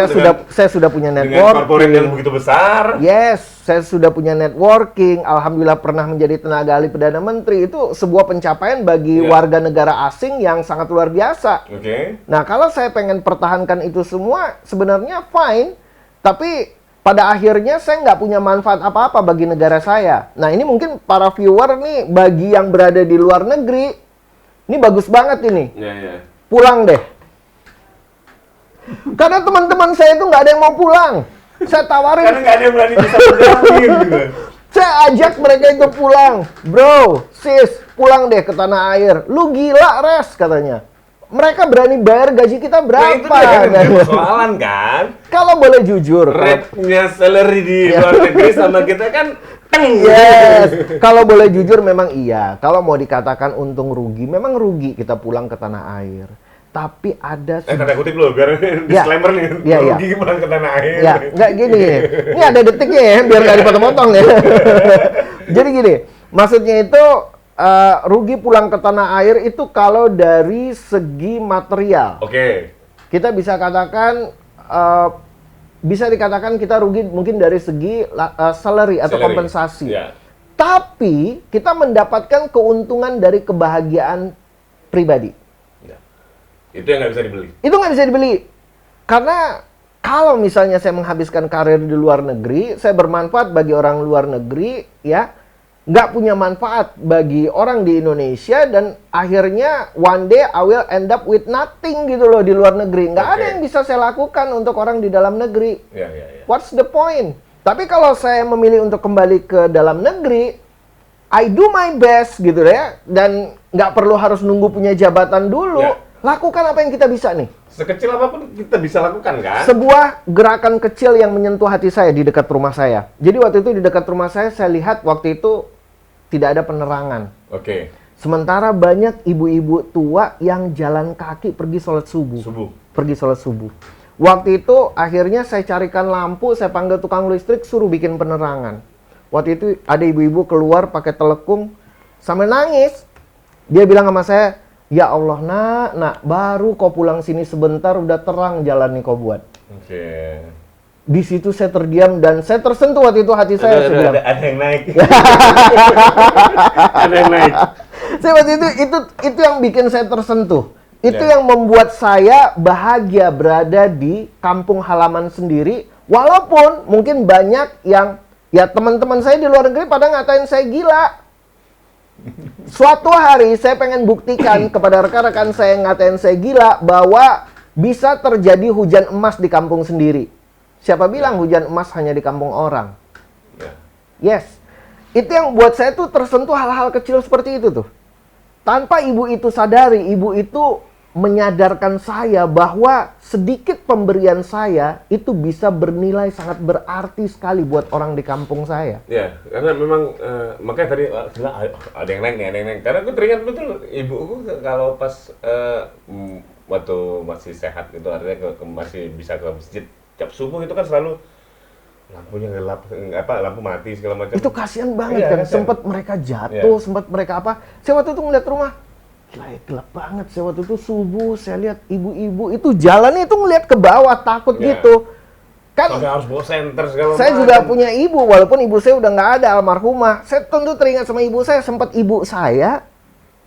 Saya sudah punya
dengan
network.
korporat yang begitu besar.
Yes, saya sudah punya networking. Alhamdulillah pernah menjadi tenaga ahli Perdana Menteri. Itu sebuah pencapaian bagi
Iya.
warga negara asing yang sangat luar biasa.
Oke.
Nah, kalau saya pengen pertahankan itu semua, sebenarnya fine. Tapi pada akhirnya saya nggak punya manfaat apa-apa bagi negara saya. Nah, ini mungkin para viewer nih, bagi yang berada di luar negeri, ini bagus banget ini.
Ya.
Pulang deh. Karena teman-teman saya itu nggak ada yang mau pulang. Saya tawarin,
Karena nggak ada yang berani bisa berjalan gitu.
saya ajak mereka itu pulang. Bro, sis, pulang deh ke tanah air. Lu gila, Res, katanya. Mereka berani bayar gaji kita
Nah, itu
berapa?
dia kan yang persoalan kan.
Kalau boleh jujur,
Rate-nya salary di luar negeri sama kita kan
yes, kalau boleh jujur memang iya. Kalau mau dikatakan untung rugi, memang rugi kita pulang ke tanah air. Tapi ada
tanda kutip loh, biar disclaimer nih.
Iya, iya.
Rugi pulang ke tanah air.
ya nggak gini. Ini ada detiknya ya, biar nggak dipotong-potong ya. Jadi gini, maksudnya itu rugi pulang ke tanah air itu kalau dari segi material.
Oke.
Kita bisa katakan bisa dikatakan kita rugi mungkin dari segi salary atau
Salary.
kompensasi.
Iya.
Tapi kita mendapatkan keuntungan dari kebahagiaan pribadi.
Ya. Itu yang nggak bisa dibeli.
Itu nggak bisa dibeli. Karena kalau misalnya saya menghabiskan karir di luar negeri, saya bermanfaat bagi orang luar negeri, ya, nggak punya manfaat bagi orang di Indonesia, dan akhirnya one day I will end up with nothing gitu loh di luar negeri. Nggak ada
Oke.
yang bisa saya lakukan untuk orang di dalam negeri.
Ya.
What's the point? Tapi kalau saya memilih untuk kembali ke dalam negeri, I do my best gitu ya, dan nggak perlu harus nunggu punya jabatan dulu.
Ya.
Lakukan apa yang kita bisa nih.
Sekecil apapun kita bisa lakukan kan?
Sebuah gerakan kecil yang menyentuh hati saya di dekat rumah saya. Jadi waktu itu di dekat rumah saya lihat waktu itu tidak ada penerangan.
Oke.
Sementara banyak ibu-ibu tua yang jalan kaki pergi sholat subuh. Pergi sholat subuh. Waktu itu akhirnya saya carikan lampu, saya panggil tukang listrik, suruh bikin penerangan. Waktu itu ada ibu-ibu keluar pakai telekung sambil nangis. Dia bilang sama saya, "Ya Allah, nak, baru kau pulang sini sebentar udah terang jalan nih kau buat."
Oke.
Di situ saya terdiam dan saya tersentuh waktu itu hati saya. Saya bilang,
Ada yang naik. Ada yang naik.
saya waktu itu yang bikin saya tersentuh. Itu
Ya.
yang membuat saya bahagia berada di kampung halaman sendiri. Walaupun mungkin banyak yang, ya teman-teman saya di luar negeri pada ngatain saya gila. Suatu hari saya pengen buktikan kepada rekan-rekan saya yang ngatain saya gila bahwa bisa terjadi hujan emas di kampung sendiri. Siapa bilang hujan emas hanya di kampung orang?
Ya.
Yes. Itu yang buat saya tuh tersentuh hal-hal kecil seperti itu tuh. Tanpa ibu itu sadari, ibu itu menyadarkan saya bahwa sedikit pemberian saya itu bisa bernilai sangat berarti sekali buat orang di kampung saya.
Ya, karena memang makanya tadi ada yang naik nih, ada yang naik. Karena gue teringat betul ibuku kalau pas waktu masih sehat itu artinya masih bisa ke masjid tiap subuh itu kan selalu lampunya gelap, lampu mati segala macam.
Itu kasihan banget
Iya,
kan,
kasihan.
sempat mereka jatuh, sempat mereka apa. Saya waktu itu ngeliat rumah, gila ya, gelap banget. Saya waktu itu subuh, saya lihat ibu-ibu itu jalannya itu ngeliat ke bawah, takut
Iya.
gitu. Kan
Sampai harus bawa senter segala
saya
macam.
juga punya ibu, walaupun ibu saya udah nggak ada, almarhumah. Saya tentu teringat sama ibu saya, sempat ibu saya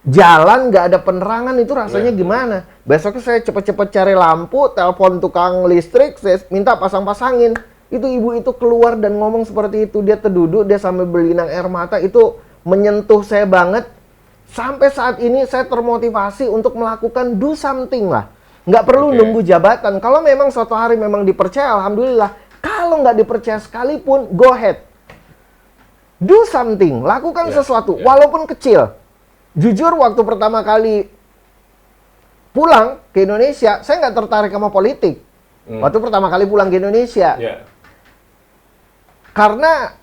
jalan nggak ada penerangan, itu rasanya gimana. Besoknya saya cepet-cepet cari lampu, telepon tukang listrik, saya minta pasang-pasangin. Itu ibu itu keluar dan ngomong seperti itu. Dia terduduk, dia sambil berlinang air mata. Itu menyentuh saya banget. Sampai saat ini saya termotivasi untuk melakukan do something lah. Nggak perlu nunggu jabatan. Kalau memang suatu hari memang dipercaya, alhamdulillah. Kalau nggak dipercaya sekalipun, go ahead. Do something. Lakukan sesuatu, walaupun kecil. Jujur, waktu pertama kali pulang ke Indonesia, saya nggak tertarik sama politik. Waktu pertama kali pulang ke Indonesia.
Ya.
Karena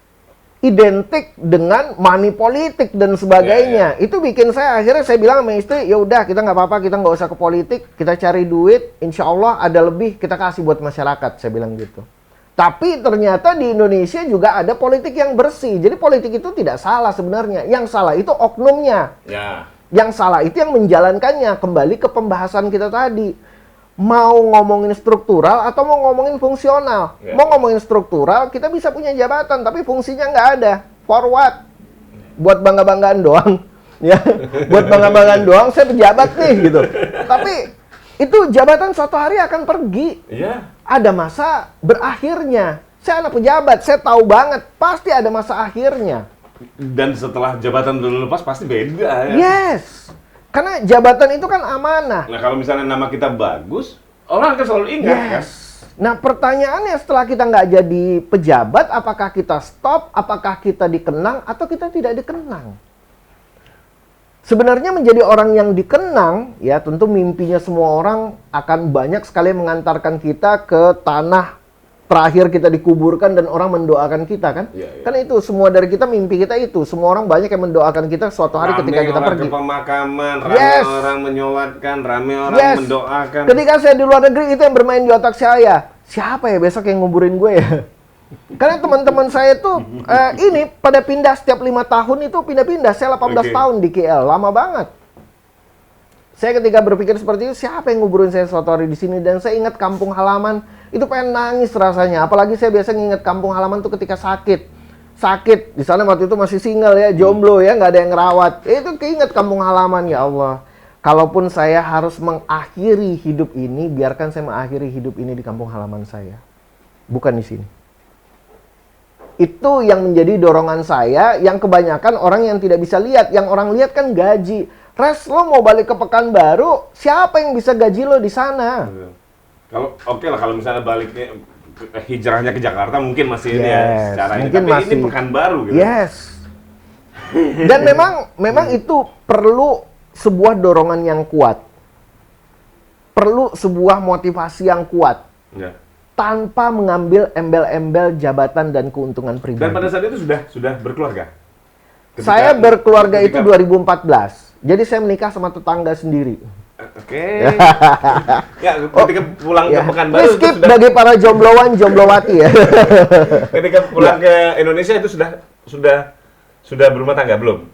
identik dengan money politik dan sebagainya. Itu bikin saya, akhirnya saya bilang sama istri, ya udah kita nggak apa-apa, kita nggak usah ke politik, kita cari duit, insya Allah ada lebih kita kasih buat masyarakat, saya bilang gitu. Tapi ternyata di Indonesia juga ada politik yang bersih. Jadi politik itu tidak salah sebenarnya. Yang salah itu oknumnya.
Ya.
Yang salah itu yang menjalankannya. Kembali ke pembahasan kita tadi. Mau ngomongin struktural atau mau ngomongin fungsional. Mau ngomongin struktural, kita bisa punya jabatan, tapi fungsinya nggak ada. For what? Buat bangga-banggaan doang. Ya, buat bangga-banggaan doang, saya pejabat nih, gitu. Tapi, itu jabatan suatu hari akan pergi.
Iya.
Ada masa berakhirnya. Saya anak pejabat, saya tahu banget, pasti ada masa akhirnya.
Dan setelah jabatan dulu lepas pasti beda ya.
Yes. Karena jabatan itu kan amanah.
Nah kalau misalnya nama kita bagus, orang akan selalu ingat kan?
Yes. Nah pertanyaannya setelah kita nggak jadi pejabat, apakah kita stop, apakah kita dikenang, atau kita tidak dikenang? Sebenarnya menjadi orang yang dikenang, ya tentu mimpinya semua orang akan banyak sekali mengantarkan kita ke tanah terakhir kita dikuburkan dan orang mendoakan kita kan?
Iya.
Kan itu semua dari kita, mimpi kita itu. Semua orang banyak yang mendoakan kita suatu hari ketika kita
orang
pergi.
ke pemakaman, rame orang menyolatkan, rame orang mendoakan.
Ketika saya di luar negeri, itu yang bermain di otak saya. Siapa ya besok yang nguburin gue ya? Karena teman-teman saya tuh ini pada pindah setiap 5 tahun itu pindah-pindah. Saya 18 tahun di KL, lama banget. Saya ketika berpikir seperti itu, siapa yang nguburin saya suatu hari di sini? Dan saya ingat kampung halaman, itu pengen nangis rasanya. Apalagi saya biasa nginget kampung halaman tuh ketika sakit. Sakit, di sana waktu itu masih single ya, jomblo ya, nggak ada yang ngerawat. Itu keinget kampung halaman, ya Allah. Kalaupun saya harus mengakhiri hidup ini, biarkan saya mengakhiri hidup ini di kampung halaman saya. Bukan di sini. Itu yang menjadi dorongan saya, yang kebanyakan orang yang tidak bisa lihat. Yang orang lihat kan gaji. Res, lo mau balik ke Pekanbaru, siapa yang bisa gaji lo di sana?
Kalau oke lah kalau misalnya baliknya hijrahnya ke Jakarta mungkin masih ini ya secara ini,
mungkin
tapi
masih,
ini Pekanbaru gitu.
Yes. Dan memang itu perlu sebuah dorongan yang kuat. Perlu sebuah motivasi yang kuat.
Ya.
Tanpa mengambil embel-embel jabatan dan keuntungan pribadi.
Dan pada saat itu sudah berkeluarga?
Saya berkeluarga itu 2014. Jadi saya menikah sama tetangga sendiri.
Oke. Ya, ketika pulang ke Pekanbaru
Ini
itu
skip
sudah,
bagi para jomblowan, jomblowati ya.
ketika pulang ke Indonesia itu sudah berumah tangga belum?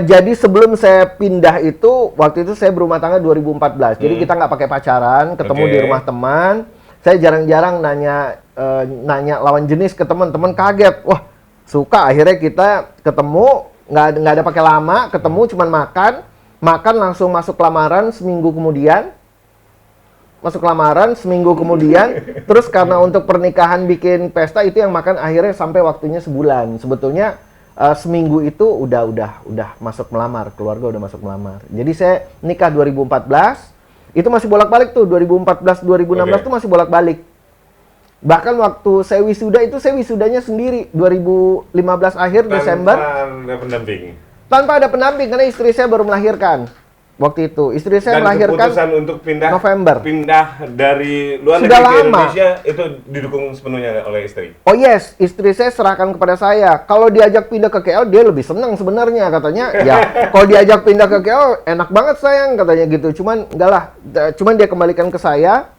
Jadi sebelum saya pindah itu, waktu itu saya berumah tangga 2014. Jadi kita nggak pakai pacaran, ketemu di rumah teman. Saya jarang-jarang nanya lawan jenis ke teman-teman, kaget. Wah, suka. Akhirnya kita ketemu, nggak ada pakai lama, ketemu cuman makan langsung masuk lamaran seminggu kemudian. Terus karena untuk pernikahan bikin pesta itu yang makan akhirnya sampai waktunya sebulan. Sebetulnya seminggu itu udah masuk melamar, keluarga udah masuk melamar. Jadi saya nikah 2014, itu masih bolak-balik tuh 2014 2016 tuh masih bolak-balik. Bahkan waktu saya wisuda itu saya wisudanya sendiri 2015 akhir Desember.
Tanpa ada pendamping.
Tanpa ada pendamping karena istri saya baru melahirkan. waktu itu. Istri saya
Dan
melahirkan
keputusan untuk
November.
pindah dari luar
Sudah
negeri ke
lama.
Indonesia itu didukung sepenuhnya oleh istri.
Oh yes, istri saya serahkan kepada saya. Kalau diajak pindah ke KL, dia lebih senang sebenarnya katanya. Ya, kalau diajak pindah ke KL, enak banget sayang katanya gitu. Cuman enggak lah, cuman dia kembalikan ke saya.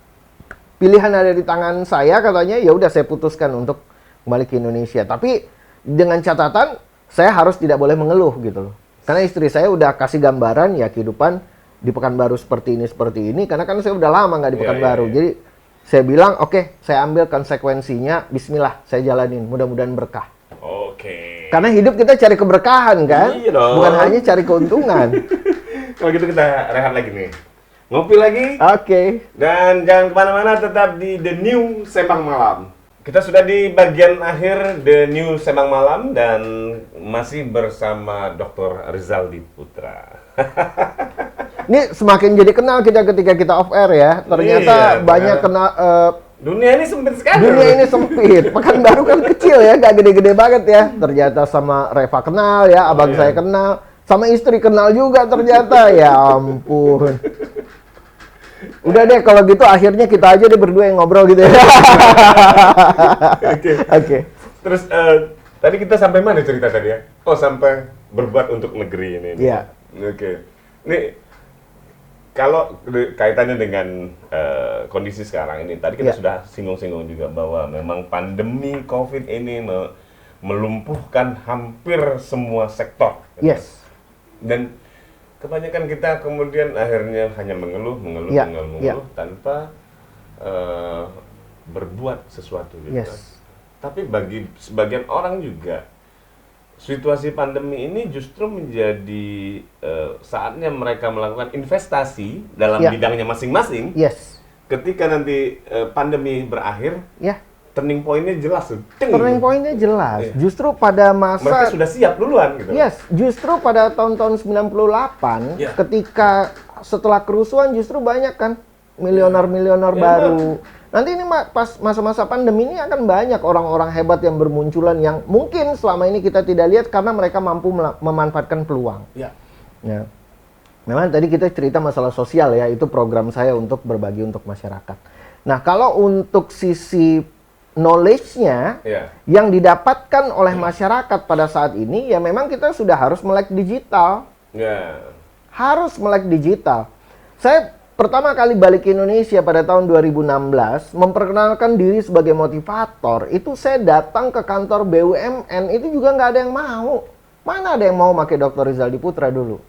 Pilihan ada di tangan saya katanya. Ya udah saya putuskan untuk kembali ke Indonesia. Tapi dengan catatan saya harus tidak boleh mengeluh gitu loh. Karena istri saya udah kasih gambaran ya kehidupan di Pekanbaru seperti ini. Karena kan saya udah lama nggak di Pekanbaru. Jadi saya bilang, oke, saya ambil konsekuensinya, bismillah, saya jalanin, mudah-mudahan berkah.
Oke.
Karena hidup kita cari keberkahan kan,
Iya dong.
bukan hanya cari keuntungan.
Kalau gitu kita rehat lagi nih. Ngopi lagi.
Oke.
Dan jangan kemana-mana, tetap di The New Sembang Malam. Kita sudah di bagian akhir The New Sembang Malam dan masih bersama Dr. Rizaldi Putra.
Ini semakin jadi kenal kita ketika kita off air ya. Ternyata
Iya,
banyak kenal.
Dunia ini sempit sekali.
Dunia ini sempit. Pekanbaru kan kecil ya, gak gede-gede banget ya. Ternyata sama Reva kenal ya, abang
iya.
saya kenal, sama istri kenal juga ternyata. Ya ampun. Udah deh kalau gitu akhirnya kita aja deh berdua yang ngobrol gitu ya. Oke.
Terus tadi kita sampai mana cerita tadi ya? Oh, sampai berbuat untuk negeri ini.
Iya.
Oke. Ini kalau kaitannya dengan kondisi sekarang ini, tadi kita
Iya.
sudah singgung-singgung juga bahwa memang pandemi COVID ini melumpuhkan hampir semua sektor.
Yes.
Dan kebanyakan kita kemudian akhirnya hanya mengeluh
Iya,
tanpa berbuat sesuatu gitu.
Yes.
Tapi bagi sebagian orang juga situasi pandemi ini justru menjadi saatnya mereka melakukan investasi dalam
Iya.
bidangnya masing-masing.
Yes.
Ketika nanti pandemi berakhir,
Ya.
turning point-nya jelas tuh. Ting.
Turning point-nya jelas.
Iya.
Justru pada
Mereka
masa
sudah siap duluan gitu.
Yes, justru pada tahun-tahun 98
Ya.
ketika setelah kerusuhan justru banyak kan milioner-milioner
Ya,
baru. Nanti ini pas masa-masa pandemi ini akan banyak orang-orang hebat yang bermunculan yang mungkin selama ini kita tidak lihat karena mereka mampu memanfaatkan peluang.
Ya.
Ya. Memang tadi kita cerita masalah sosial ya, itu program saya untuk berbagi untuk masyarakat. Nah, kalau untuk sisi knowledge-nya
Ya.
yang didapatkan oleh masyarakat pada saat ini, ya memang kita sudah harus melek digital.
Ya.
Harus melek digital. Saya pertama kali balik ke Indonesia pada tahun 2016, memperkenalkan diri sebagai motivator, itu saya datang ke kantor BUMN, itu juga nggak ada yang mau. Mana ada yang mau pakai Dr. Rizaldi Putra dulu?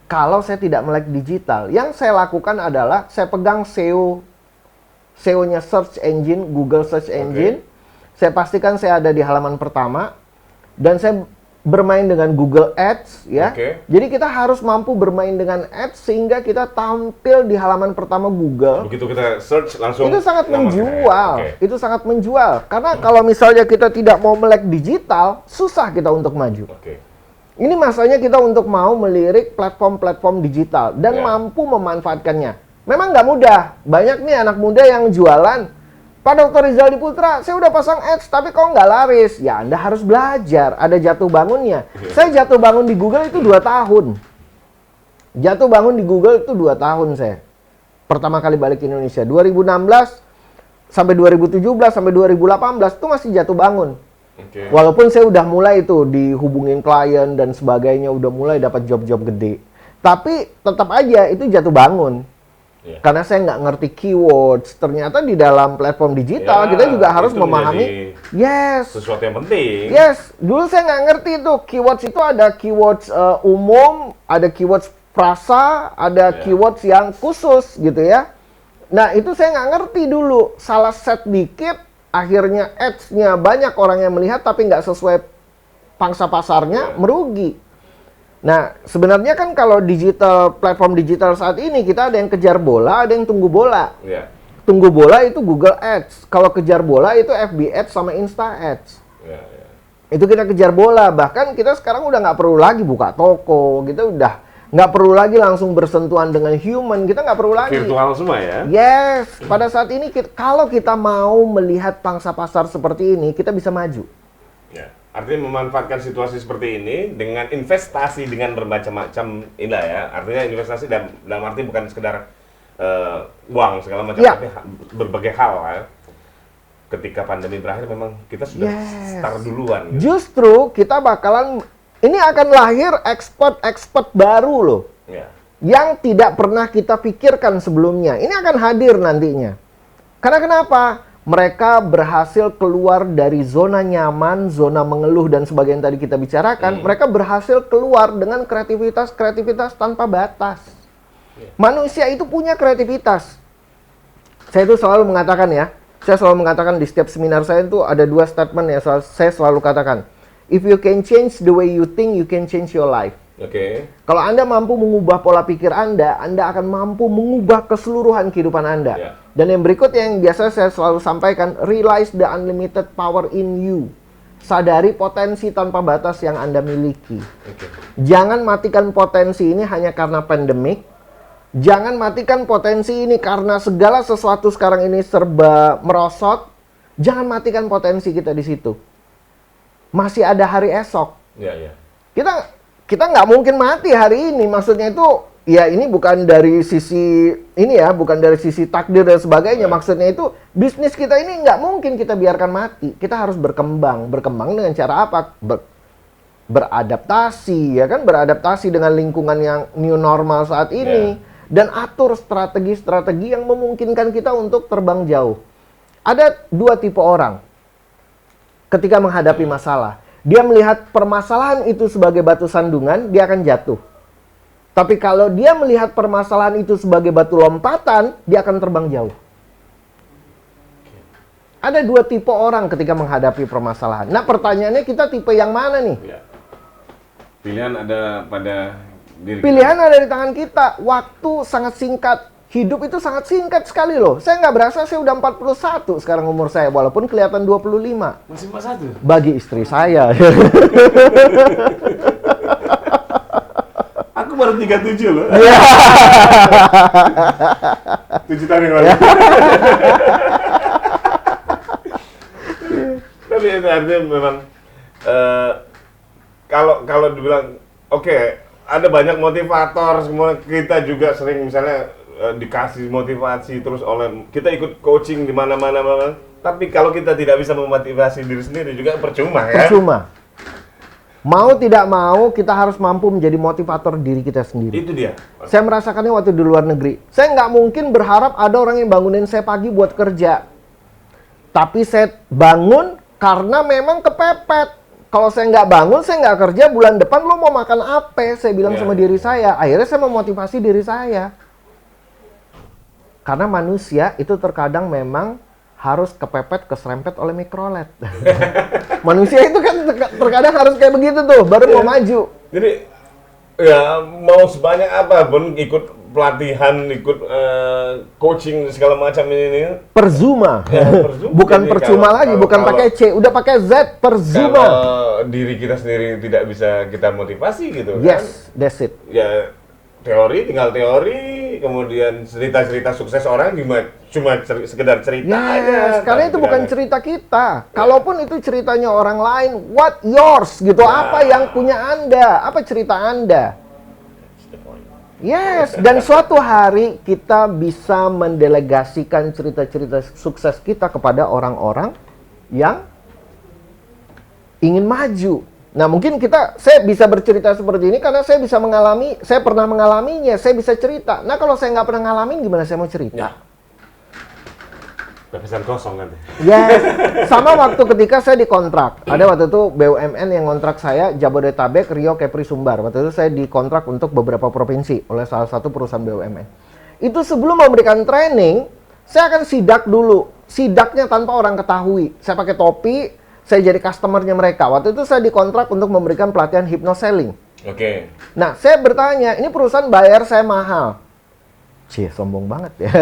Kalau saya tidak melek digital, yang saya lakukan adalah saya pegang SEO-nya search engine, Google search engine. Saya pastikan saya ada di halaman pertama dan saya bermain dengan Google Ads ya.
Oke.
Jadi kita harus mampu bermain dengan Ads sehingga kita tampil di halaman pertama Google.
Begitu kita search langsung
Itu sangat
nama kita.
menjual.
Oke.
Itu sangat menjual. Karena kalau misalnya kita tidak mau melek digital, susah kita untuk maju.
Oke.
Ini masanya kita untuk mau melirik platform-platform digital dan
Ya.
mampu memanfaatkannya. Memang nggak mudah. Banyak nih anak muda yang jualan. Pak Dr. Rizaldi Putra, saya udah pasang ads, tapi kok nggak laris? Ya, Anda harus belajar. Ada jatuh bangunnya. Saya jatuh bangun di Google itu 2 tahun. Jatuh bangun di Google itu 2 tahun saya. Pertama kali balik ke Indonesia. 2016 sampai 2017 sampai 2018 itu masih jatuh bangun.
Oke.
Walaupun saya udah mulai tuh dihubungin klien dan sebagainya, udah mulai dapat job-job gede. Tapi tetap aja itu jatuh bangun.
Iya.
Karena saya nggak ngerti keywords. Ternyata di dalam platform digital
Ya,
kita juga harus
itu
memahami. Yes.
Sesuatu yang penting.
Yes. Dulu saya nggak ngerti tuh keywords itu ada keywords umum, ada keywords frasa, ada
Ya.
keywords yang khusus gitu ya. Nah itu saya nggak ngerti dulu. Salah set dikit, akhirnya ads-nya banyak orang yang melihat tapi nggak sesuai pangsa pasarnya,
Ya.
merugi. Nah, sebenarnya kan kalau platform digital saat ini kita ada yang kejar bola, ada yang tunggu bola.
Ya.
Tunggu bola itu Google Ads. Kalau kejar bola itu FB Ads sama Insta Ads.
Ya, ya.
Itu kita kejar bola. Bahkan kita sekarang udah nggak perlu lagi buka toko. Kita udah nggak perlu lagi langsung bersentuhan dengan human. Kita nggak perlu lagi.
Virtual semua ya.
Yes. Pada saat ini kalau kita mau melihat pangsa pasar seperti ini, kita bisa maju.
Ya. Artinya memanfaatkan situasi seperti ini dengan investasi dengan bermacam-macam inilah ya. Artinya investasi dalam arti bukan sekedar uang segala macam,
Ya.
tapi berbagai hal ya. Ketika pandemi berakhir memang kita sudah start duluan. Gitu.
Justru kita bakalan, ini akan lahir expert baru loh.
Ya.
Yang tidak pernah kita pikirkan sebelumnya. Ini akan hadir nantinya. Karena kenapa? Mereka berhasil keluar dari zona nyaman, zona mengeluh dan sebagainya tadi kita bicarakan. Mereka berhasil keluar dengan kreativitas tanpa batas. Manusia itu punya kreativitas. Saya itu selalu mengatakan ya, saya selalu mengatakan di setiap seminar saya itu ada 2 statement ya, saya selalu katakan. If you can change the way you think, you can change your life.
Oke.
Kalau Anda mampu mengubah pola pikir Anda akan mampu mengubah keseluruhan kehidupan Anda.
Ya.
Dan yang berikut yang biasa saya selalu sampaikan, realize the unlimited power in you. Sadari potensi tanpa batas yang Anda miliki.
Oke.
Jangan matikan potensi ini hanya karena pandemik. Jangan matikan potensi ini karena segala sesuatu sekarang ini serba merosot. Jangan matikan potensi kita di situ. Masih ada hari esok.
Ya.
Kita nggak mungkin mati hari ini. Maksudnya itu, ya ini bukan dari sisi ini ya, bukan dari sisi takdir dan sebagainya. Maksudnya itu bisnis kita ini nggak mungkin kita biarkan mati. Kita harus berkembang. Berkembang dengan cara apa? Beradaptasi, ya kan? Beradaptasi dengan lingkungan yang new normal saat ini. Dan atur strategi-strategi yang memungkinkan kita untuk terbang jauh. Ada 2 tipe orang ketika menghadapi masalah. Dia melihat permasalahan itu sebagai batu sandungan, dia akan jatuh. Tapi kalau dia melihat permasalahan itu sebagai batu lompatan, dia akan terbang jauh. Ada 2 tipe orang ketika menghadapi permasalahan. Nah, pertanyaannya kita tipe yang mana nih?
Ya. Pilihan ada pada diri
Pilihan ada di tangan kita. Waktu sangat singkat. Hidup itu sangat singkat sekali loh. Saya nggak berasa saya udah 41 sekarang umur saya. Walaupun kelihatan 25.
Masih 41?
Bagi istri saya.
Aku baru 37 loh.
Iya.
7 tahun yang lalu. Tapi itu artinya memang kalau dibilang oke, ada banyak motivator, semua kita juga sering misalnya dikasih motivasi terus oleh kita ikut coaching di mana-mana, tapi kalau kita tidak bisa memotivasi diri sendiri juga percuma ya.
Percuma. Mau tidak mau kita harus mampu menjadi motivator diri kita sendiri.
Itu dia.
Saya merasakannya waktu di luar negeri. Saya nggak mungkin berharap ada orang yang bangunin saya pagi buat kerja. Tapi saya bangun karena memang kepepet. Kalau saya nggak bangun, saya nggak kerja, bulan depan lo mau makan apa? Saya bilang sama diri saya. Akhirnya saya memotivasi diri saya. Karena manusia itu terkadang memang harus kepepet, keserempet oleh mikrolet. Manusia itu kan terkadang harus kayak begitu tuh, baru mau maju.
Jadi ya mau sebanyak apapun ikut pelatihan, ikut coaching segala macam ini.
Perzuma.
Ya, perzuma.
Bukan
Jadi
percuma lagi, bukan pakai C, udah pakai Z, perzuma.
Kalau diri kita sendiri tidak bisa kita motivasi gitu kan.
Yes, that's it.
Ya tinggal teori, kemudian cerita-cerita sukses orang cuma sekedar cerita aja.
Karena itu bukan cerita kita. Kalaupun itu ceritanya orang lain, what yours gitu? Apa yang punya Anda? Apa cerita Anda? Yes, dan suatu hari kita bisa mendelegasikan cerita-cerita sukses kita kepada orang-orang yang ingin maju. Nah, mungkin saya bisa bercerita seperti ini karena saya bisa mengalami, saya pernah mengalaminya, saya bisa cerita. Nah, kalau saya nggak pernah ngalamin, gimana saya mau cerita?
Ya. Pesan kosong nanti.
Yes, sama waktu ketika saya dikontrak. Ada waktu itu BUMN yang kontrak saya, Jabodetabek, Riau, Kepri, Sumbar. Waktu itu saya dikontrak untuk beberapa provinsi oleh salah satu perusahaan BUMN. Itu sebelum memberikan training, saya akan sidak dulu. Sidaknya tanpa orang ketahui. Saya pakai topi, saya jadi customernya mereka. Waktu itu saya dikontrak untuk memberikan pelatihan hypnoselling.
Oke.
Nah, saya bertanya, ini perusahaan bayar saya mahal. Cie, sombong banget ya.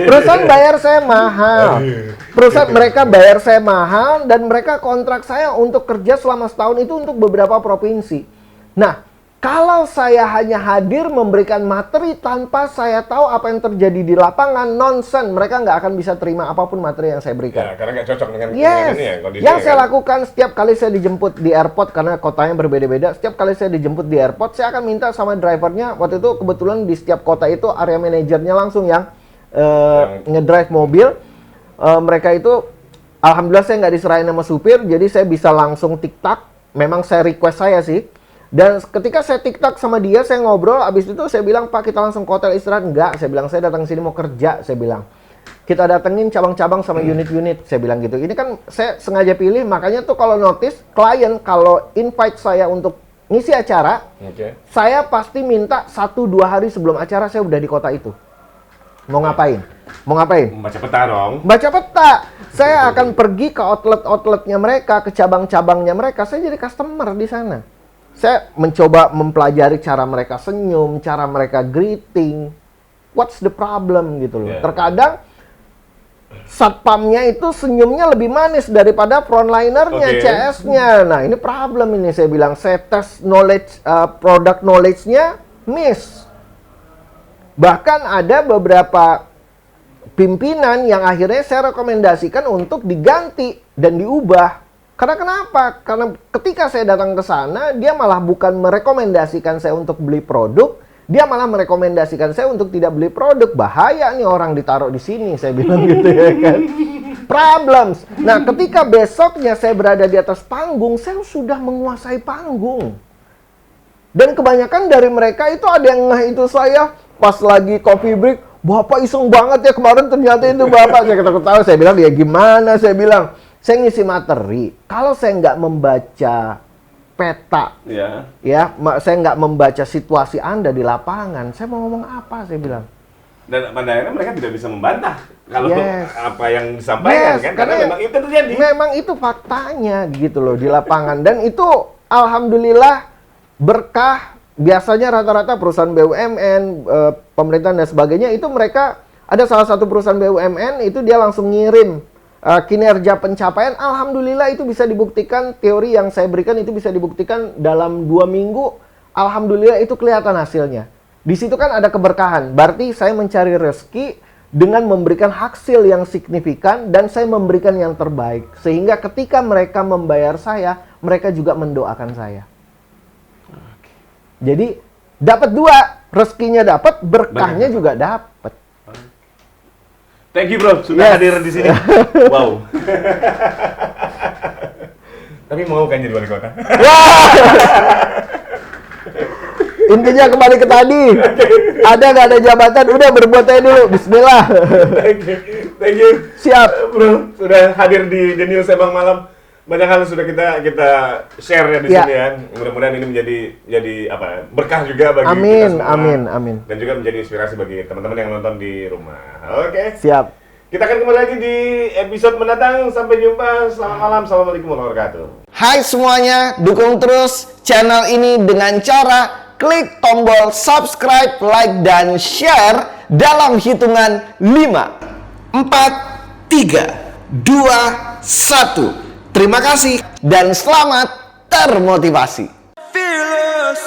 Perusahaan bayar saya mahal. Perusahaan mereka bayar saya mahal dan mereka kontrak saya untuk kerja selama setahun itu untuk beberapa provinsi. Nah, Kalau saya hanya hadir memberikan materi tanpa saya tahu apa yang terjadi di lapangan, nonsen. Mereka nggak akan bisa terima apapun materi yang saya berikan.
Ya, karena nggak cocok dengan
Yes.
ini ya, kondisinya.
Yang saya lakukan setiap kali saya dijemput di airport, karena kotanya berbeda-beda. Setiap kali saya dijemput di airport, saya akan minta sama drivernya. Waktu itu kebetulan di setiap kota itu area manajernya langsung yang ngedrive mobil. Mereka itu, alhamdulillah saya nggak diserahin sama supir, jadi saya bisa langsung tiktak. Memang saya request saya sih. Dan ketika saya tiktak sama dia, saya ngobrol, abis itu saya bilang, Pak, kita langsung ke hotel istirahat. Enggak, saya bilang, saya datang sini mau kerja, saya bilang. Kita datengin cabang-cabang sama unit-unit, saya bilang gitu. Ini kan saya sengaja pilih, makanya tuh kalau notice, klien kalau invite saya untuk ngisi acara, saya pasti minta 1-2 hari sebelum acara saya udah di kota itu. Mau ngapain? Mau ngapain?
Baca peta dong.
Baca peta. Saya akan pergi ke outlet-outletnya mereka, ke cabang-cabangnya mereka. Saya jadi customer di sana. Saya mencoba mempelajari cara mereka senyum, cara mereka greeting. What's the problem gitu loh. Terkadang satpamnya itu senyumnya lebih manis daripada frontlinernya, CS-nya. Nah, ini problem ini saya bilang. Saya tes knowledge, product knowledge-nya miss. Bahkan ada beberapa pimpinan yang akhirnya saya rekomendasikan untuk diganti dan diubah. Karena kenapa? Karena ketika saya datang ke sana, dia malah bukan merekomendasikan saya untuk beli produk, dia malah merekomendasikan saya untuk tidak beli produk. Bahaya nih orang ditaruh di sini, saya bilang gitu ya kan. Problems. Nah, ketika besoknya saya berada di atas panggung, saya sudah menguasai panggung. Dan kebanyakan dari mereka itu ada yang ngeh itu saya pas lagi coffee break, Bapak iseng banget ya kemarin ternyata itu Bapak. Saya ketawa-ketawa, saya bilang, ya gimana? Saya bilang, saya ngisi materi. Kalau saya nggak membaca peta, ya, saya nggak membaca situasi Anda di lapangan, saya mau ngomong apa? Saya bilang.
Dan pada akhirnya mereka tidak bisa membantah kalau apa yang disampaikan, kan? Karena memang itu terjadi. Memang itu faktanya gitu loh di lapangan. Dan itu alhamdulillah berkah. Biasanya rata-rata perusahaan BUMN, pemerintahan dan sebagainya, itu mereka, ada salah satu perusahaan BUMN, itu dia langsung ngirim kinerja pencapaian. Alhamdulillah itu bisa dibuktikan, teori yang saya berikan itu bisa dibuktikan dalam 2 minggu. Alhamdulillah itu kelihatan hasilnya. Di situ kan ada keberkahan, berarti saya mencari rezeki dengan memberikan hasil yang signifikan dan saya memberikan yang terbaik. Sehingga ketika mereka membayar saya, mereka juga mendoakan saya. Jadi dapat 2, rezekinya dapat, berkahnya juga dapat. Thank you bro, sudah hadir di sini. Wow. Tapi mau kan jadi wali kota?
Intinya kembali ke tadi. Ada nggak ada jabatan, udah berbuat aja dulu. Bismillah.
Thank you.
Siap
bro, sudah hadir di The News Sembang Malam. Banyak hal sudah kita share ya di sini ya. Mudah-mudahan ini menjadi apa, berkah juga bagi kita semua. Amin. Dan juga menjadi inspirasi bagi teman-teman yang nonton di rumah. Oke.
Siap.
Kita akan kembali lagi di episode mendatang. Sampai jumpa. Selamat malam. Assalamualaikum warahmatullahi wabarakatuh.
Hai semuanya, dukung terus channel ini dengan cara klik tombol subscribe, like, dan share dalam hitungan 5, 4, 3, 2, 1. Terima kasih dan selamat termotivasi. Fearless.